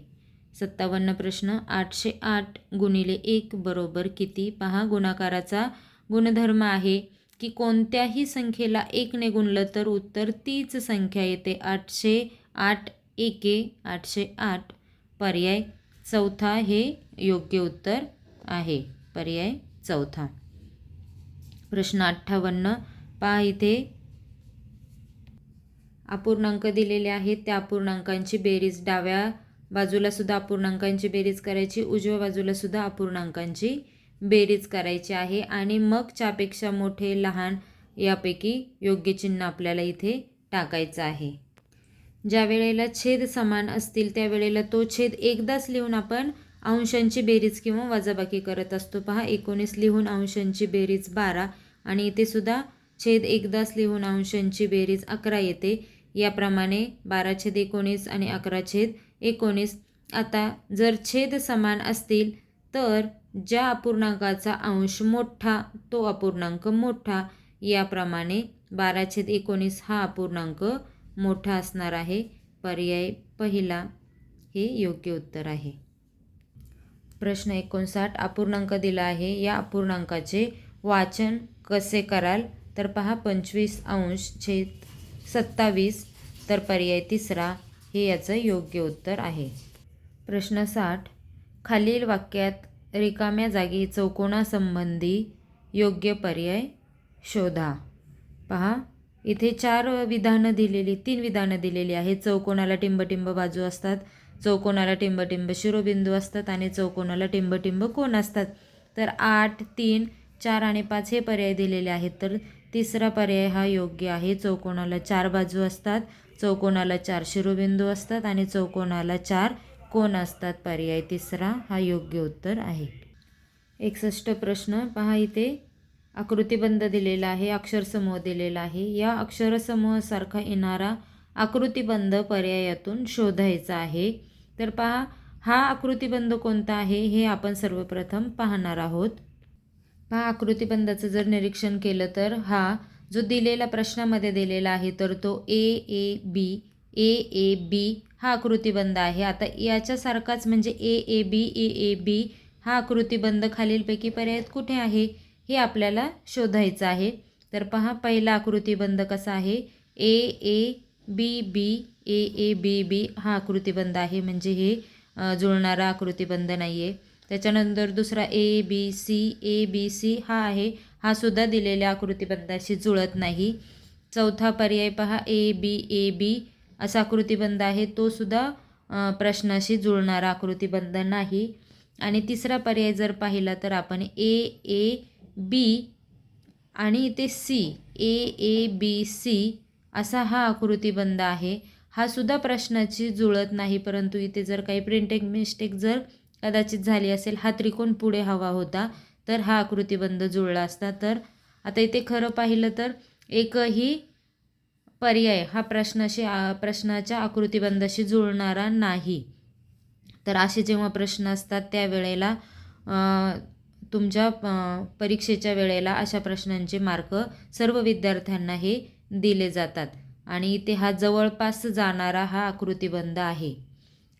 57 प्रश्न, 808 गुणिले 1 बरोबर किती? पहा, गुणाकाराचा गुणधर्म आहे की कोणत्याही संख्येला 1 ने गुणलं तर उत्तर तीच संख्या येते. 808 एके 808, पर्याय चौथा हे योग्य उत्तर आहे. पर्याय चौथा. प्रश्न 58, पहा इथे अपूर्णांक दिलेले आहेत, त्या अपूर्णांकांची बेरीज डाव्या बाजूला सुद्धा अपूर्णांकांची बेरीज करायची, उजव्या बाजूला सुद्धा अपूर्णांकांची बेरीज करायची आहे आणि मग च्यापेक्षा मोठे लहान यापैकी योग्य चिन्ह आपल्याला इथे टाकायचं आहे. ज्या वेळेला छेद समान असतील त्यावेळेला तो छेद एकदाच लिहून आपण अंशांची बेरीज किंवा वजाबाकी करत असतो. पहा, 19 लिहून अंशांची बेरीज 12 आणि इथे सुद्धा छेद एकदाच लिहून अंशांची बेरीज 11 येते. याप्रमाणे 12/19 आणि 11/19. आता जर छेद समान असतील तर ज्या अपूर्णांकाचा अंश मोठा तो अपूर्णांक मोठा, याप्रमाणे 12/19 हा अपूर्णांक मोठा असणार आहे. पर्याय पहिला हे योग्य उत्तर आहे. प्रश्न 59, अपूर्णांक दिला आहे, या अपूर्णांकाचे वाचन कसे कराल? तर पहा, 25°/27, तर पर्याय तिसरा हे याचं योग्य उत्तर आहे. प्रश्न 60, खालील वाक्यात रिकाम्या जागी चौकोनासंबंधी योग्य पर्याय शोधा. पहा, इथे 3 विधानं दिलेली आहेत. चौकोनाला टिंबटिंब बाजू असतात, चौकोनाला टिंबटिंब शिरोबिंदू असतात आणि चौकोनाला टिंबटिंब कोन असतात. तर 8, 3, 4 आणि 5 हे पर्याय दिलेले आहेत, तर तिसरा पर्याय हा योग्य आहे. चौकोनाला 4 बाजू असतात, चौकोनाला 4 शिरोबिंदू असतात आणि चौकोनाला 4 कोन असतात. पर्याय तिसरा हा योग्य उत्तर आहे. 61 प्रश्न, पहा इथे आकृतिबंध दिलेला आहे, अक्षरसमूह दिलेला आहे. या अक्षरसमूहासारखा येणारा आकृतिबंध पर्यायातून शोधायचा आहे. तर पहा, हा आकृतिबंध कोणता आहे हे आपण सर्वप्रथम पाहणार आहोत. पहा, आकृतिबंधाचं जर निरीक्षण केलं तर हा जो दिलेला प्रश्नामध्ये दिलेला आहे तर तो ए ए बी हा आकृतिबंध आहे. आता याच्यासारखाच म्हणजे ए ए बी हा आकृतिबंध खालीलपैकी पर्यायात कुठे आहे हे आपल्याला शोधायचं आहे. तर पहा, पहिला आकृतिबंध कसा आहे, ए बी बी हा आकृतिबंध आहे, म्हणजे हे जुळणारा आकृतिबंध नाही आहे. त्याच्यानंतर दुसरा ए बी सी हा आहे, हा सुद्धा दिलेल्या आकृतिबंधाशी जुळत नाही. चौथा पर्याय पहा ए बी असा आकृतिबंध आहे, तो सुद्धा प्रश्नाशी जुळणारा आकृतिबंध नाही. आणि तिसरा पर्याय जर पाहिला तर आपण ए बी आणि इथे सी असा हा आकृतिबंध आहे. हा सुद्धा प्रश्नाची जुळत नाही, परंतु इथे जर काही प्रिंटिंग मिस्टेक जर कदाचित झाली असेल, हा त्रिकोण पुढे हवा होता तर हा आकृतिबंध जुळला असता. तर आता इथे खरं पाहिलं तर एकही पर्याय हा प्रश्नाच्या आकृतिबंधाशी जुळणारा नाही. तर असे जेव्हा प्रश्न असतात त्यावेळेला तुमच्या परीक्षेच्या वेळेला अशा प्रश्नांचे मार्क सर्व विद्यार्थ्यांना हे दिले जातात. आणि इथे हा जवळपास जाणारा हा आकृतिबंध आहे.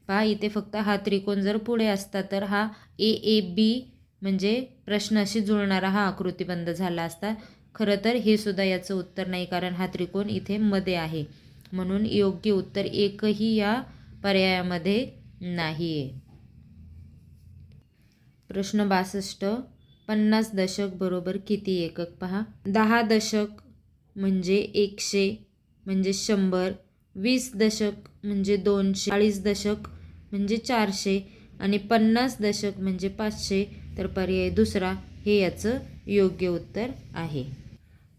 पहा इथे फक्त हा त्रिकोण जर पुढे असता तर हा ए बी म्हणजे प्रश्नाशी जुळणारा हा आकृतिबंध झाला असता. खरं तर हे सुद्धा याचं उत्तर नाही, कारण हा त्रिकोण इथे मध्ये आहे. म्हणून योग्य उत्तर एकही या पर्यायामध्ये नाही आहे. प्रश्न 62. 50 दशक बरोबर किती एकक पहा. 10 दशक म्हणजे 100 म्हणजे 100, 20 दशक म्हणजे 200, 40 दशक म्हणजे 400 आणि 50 दशक म्हणजे 500. तर पर्याय दुसरा हे याचं योग्य उत्तर आहे.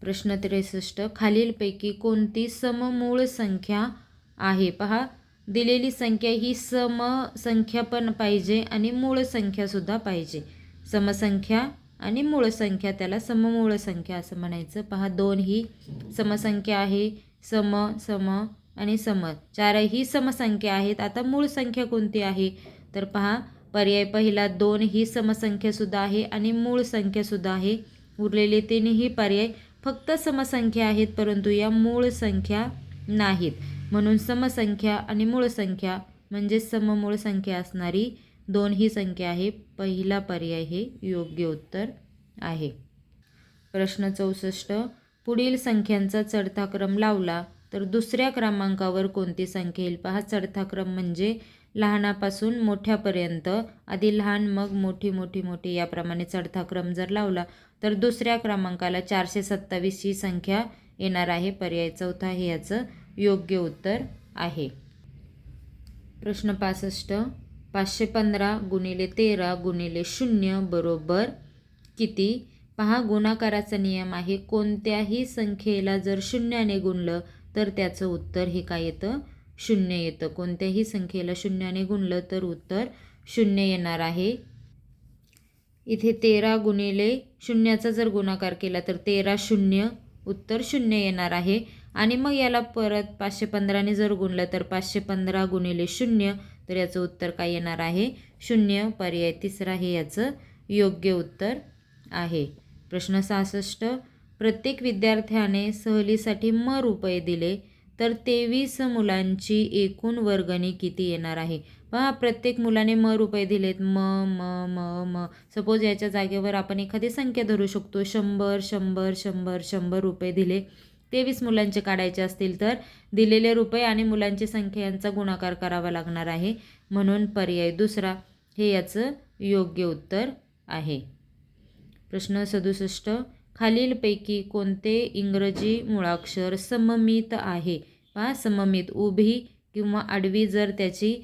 प्रश्न 63. खालीलपैकी कोणती सममूळ संख्या आहे पहा. दिलेली संख्या ही समसंख्या पण पाहिजे आणि मूळ संख्यासुद्धा पाहिजे. समसंख्या आणि मूळ संख्या, त्याला सममूळ संख्या असं म्हणायचं. पहा 2 ही समसंख्या आहे, सम आणि सम, चारही समसंख्या आहेत. आता मूळ संख्या कोणती आहे तर पहा पर्याय पहिला 2 ही समसंख्यासुद्धा आहे आणि मूळ संख्यासुद्धा आहे. उरलेले तिन्ही पर्याय फक्त समसंख्या आहेत, परंतु या मूळ संख्या नाहीत. म्हणून समसंख्या आणि मूळ संख्या म्हणजे सममूळ संख्या असणारी 2 ही संख्या आहे. पहिला पर्याय हे योग्य उत्तर आहे. प्रश्न 64. पुढील संख्यांचा चढता क्रम लावला तर दुसऱ्या क्रमांकावर कोणती संख्या येईल पहा. चढता क्रम म्हणजे लहानापासून मोठ्यापर्यंत, आधी लहान मग मोठी याप्रमाणे चढता क्रम जर लावला तर दुसऱ्या क्रमांकाला 427 ही संख्या येणार आहे. पर्याय चौथा हे याचं योग्य उत्तर आहे. प्रश्न 65. 515 गुणिले 13 गुणिले 0 बरोबर किती पहा. गुणाकाराचा नियम आहे, कोणत्याही संख्येला जर शून्याने गुणलं तर त्याचं उत्तर हे काय येतं, 0 येतं. कोणत्याही संख्येला शून्याने गुणलं तर उत्तर 0 येणार आहे. इथे 13 गुणिले शून्याचा जर गुणाकार केला तर 13 0, उत्तर 0 येणार आहे. आणि मग याला परत 515ने जर गुणलं तर 515 गुणिले 0, तर याचं उत्तर काय येणार आहे, 0. पर्याय तिसरा हे याचं योग्य उत्तर आहे. प्रश्न 66. प्रत्येक विद्यार्थ्याने सहलीसाठी रुपये दिले तर 23 मुलांची एकूण वर्गणी किती येणार आहे पहा. प्रत्येक मुलाने रुपये दिलेत, सपोज याच्या जागेवर आपण एखादी संख्या धरू शकतो. 100 रुपये दिले. 23 मुलांचे काढायचे असतील तर दिलेले रुपये आणि मुलांची संख्या यांचा गुणाकार करावा लागणार आहे. म्हणून पर्याय दुसरा हे याचं योग्य उत्तर आहे. प्रश्न 67. खालीलपैकी कोणते इंग्रजी मुळाक्षर सममित आहे पहा. सममित, उभी किंवा आडवी जर त्याची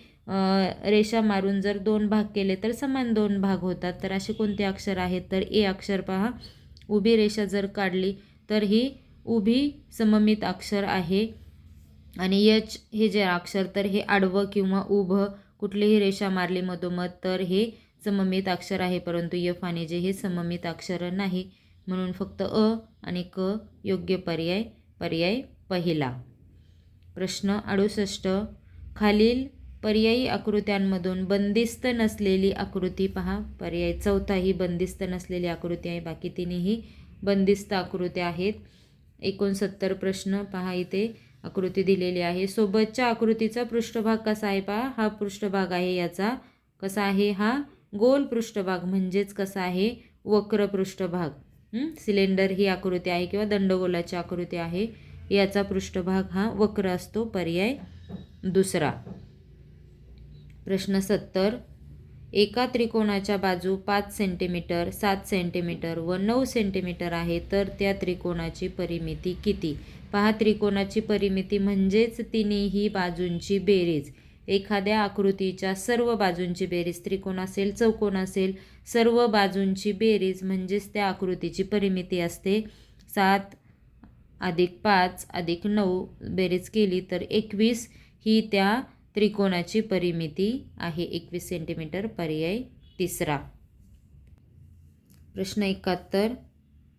रेषा मारून जर 2 भाग केले तर समान 2 भाग होतात. तर असे कोणते अक्षर आहेत तर ए अक्षर पहा. उभी रेषा जर काढली तर ही उभी सममित अक्षर आहे. आणि एच हे जे अक्षर तर हे आडवं किंवा उभं कुठलीही रेषा मारली मधोमध तर हे सममित अक्षर आहे. परंतु एफ आणि जे हे सममित अक्षर नाही. म्हणून फक्त अ आणि क योग्य पर्याय पहिला. प्रश्न 68. खालील पर्यायी आकृत्यांमधून बंदिस्त नसलेली आकृती पहा. पर्याय चौथा ही बंदिस्त नसलेली आकृती आहे, बाकी तिन्ही बंदिस्त आकृत्या आहेत. 69 प्रश्न पहा. इथे आकृती दिलेली आहे. सोबतच्या आकृतीचा पृष्ठभाग कसा आहे पहा. हा पृष्ठभाग आहे याचा कसा आहे, हा गोल पृष्ठभाग म्हणजेच कसा आहे, वक्र पृष्ठभाग. सिलेंडर ही आकृती आहे किंवा दंडगोलाची आकृती आहे, याचा पृष्ठभाग हा वक्र असतो. पर्याय दुसरा. प्रश्न 70. एका त्रिकोणाच्या बाजू 5 सेंटीमीटर, 7 सेंटीमीटर व 9 सेंटीमीटर आहे, तर त्या त्रिकोणाची परिमिती किती? पहा, त्रिकोणाची परिमिती म्हणजेच तिन्ही बाजूंची बेरीज. एखाद्या आकृतीच्या सर्व बाजूंची बेरीज, त्रिकोण असेल चौकोन असेल, सर्व बाजूंची बेरीज म्हणजेच त्या आकृतीची परिमिती असते. 7 अधिक 5 अधिक 9 बेरीज केली तर 21 ही त्या त्रिकोणाची परिमिती आहे. 21 सेंटीमीटर. पर्याय तिसरा. प्रश्न 71.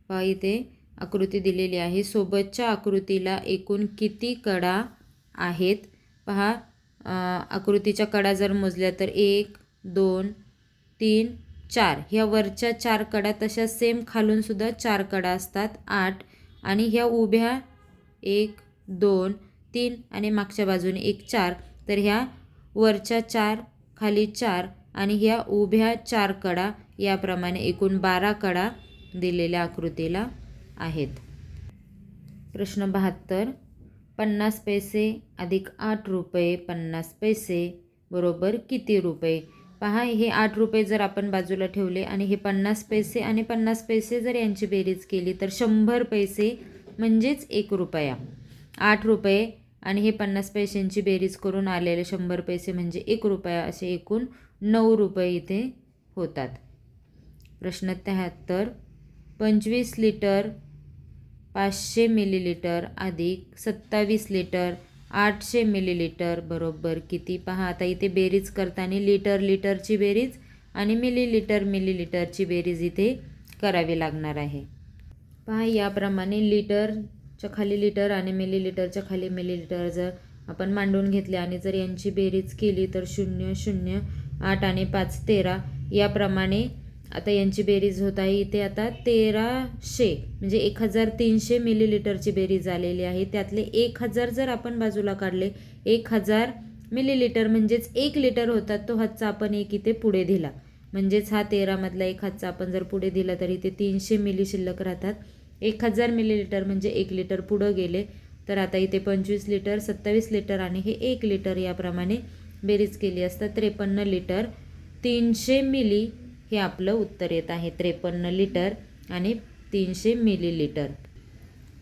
पहा, इथे आकृती दिलेली आहे. सोबतच्या आकृतीला एकूण किती कडा आहेत? पहा, आकृतीच्या कडा जर मोजल्या तर 1 2 3 4. ह्या वरच्या 4 कडा तशा सेम खालून सुद्धा 4 कडा असतात, 8. आणि ह्या उभ्या 1 2 3 आणि मागच्या बाजूने 1 4. तर ह्या वरच्या 4 खाली 4 आणि ह्या उभ्या 4 कडा, याप्रमाणे एकूण 12 कडा दिलेल्या आकृतीला आहेत. प्रश्न 72. 50 पैसे अधिक 8 रुपये 50 पैसे बरोबर किती रुपये? पहा, हे 8 रुपये जर आपण बाजूला ठेवले आणि हे 50 पैसे आणि 50 पैसे जर यांची बेरीज केली तर 100 पैसे म्हणजेच 1 रुपया. 8 रुपये आणि हे 50 पैशांची बेरीज करून आलेले 100 पैसे म्हणजे 1 रुपया, असे एकूण 9 रुपये इथे होतात. प्रश्न 73. 25 लिटर 500 मिलीलिटर अधिक 27 लिटर 800 मिलीलिटर बरोबर किती? पहा, आता इथे बेरीज करताना लिटरची बेरीज आणि मिलीलिटरची बेरीज इथे करावी लागणार आहे. पहा, याप्रमाणे लिटरच्या खाली लिटर आणि मिलीलिटरच्या खाली मिलीलिटर जर आपण मांडून घेतले आणि जर यांची बेरीज केली तर 0 0 8 आणि 5 13. याप्रमाणे आता यांची बेरीज होत आहे इथे आता 1300 म्हणजे 1300 मिलीलिटरची बेरीज आलेली आहे. त्यातले 1000 जर आपण बाजूला काढले, 1000 मिलीलिटर म्हणजेच 1 लिटर होतात, तो हातचा आपण 1 इथे पुढे दिला, म्हणजेच हा 13 मधला 1 हातचा आपण जर पुढे दिला तर इथे 300 मिली शिल्लक राहतात. 1000 मिलीलिटर म्हणजे 1 लिटर पुढं गेले, तर आता इथे 25 लिटर 27 लिटर आणि हे 1 लिटर याप्रमाणे बेरीज केली असता 53 लिटर 300 मिली हे आपलं उत्तर येत आहे. 53 लिटर आणि 300 मिलीलिटर.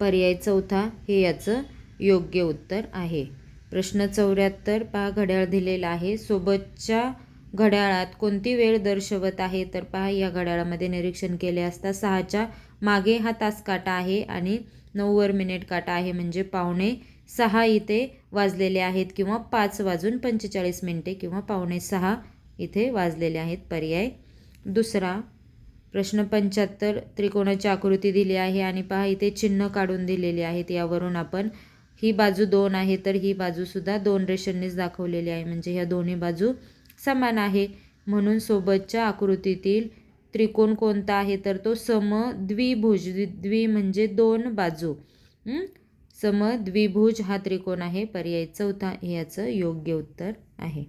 पर्याय चौथा हे याचं योग्य उत्तर आहे. प्रश्न 74. पहा, घड्याळ दिलेला आहे. सोबतच्या घड्याळात कोणती वेळ दर्शवत आहे? तर पहा, या घड्याळामध्ये निरीक्षण केले असता 6च्या मागे हा तास काटा आहे आणि 9 मिनिट काटा आहे, म्हणजे 5:45 इथे वाजलेले आहेत किंवा 5:45 किंवा 5:45 इथे वाजलेले आहेत. पर्याय दुसरा. प्रश्न 75. त्रिकोणाची आकृती दिली आहे आणि पहा, इथे चिन्ह काढून दिलेली आहेत. यावरून आपण ही बाजू 2 आहे तर ही बाजूसुद्धा 2 रेषांनीच दाखवलेली आहे, म्हणजे ह्या दोन्ही बाजू समान आहे. म्हणून सोबतच्या आकृतीतील त्रिकोण कोणता आहे? तर तो समद्विभुज. द्वि म्हणजे 2 बाजू. समद्विभुज हा त्रिकोण आहे. पर्याय चौथा हे याचं योग्य उत्तर आहे.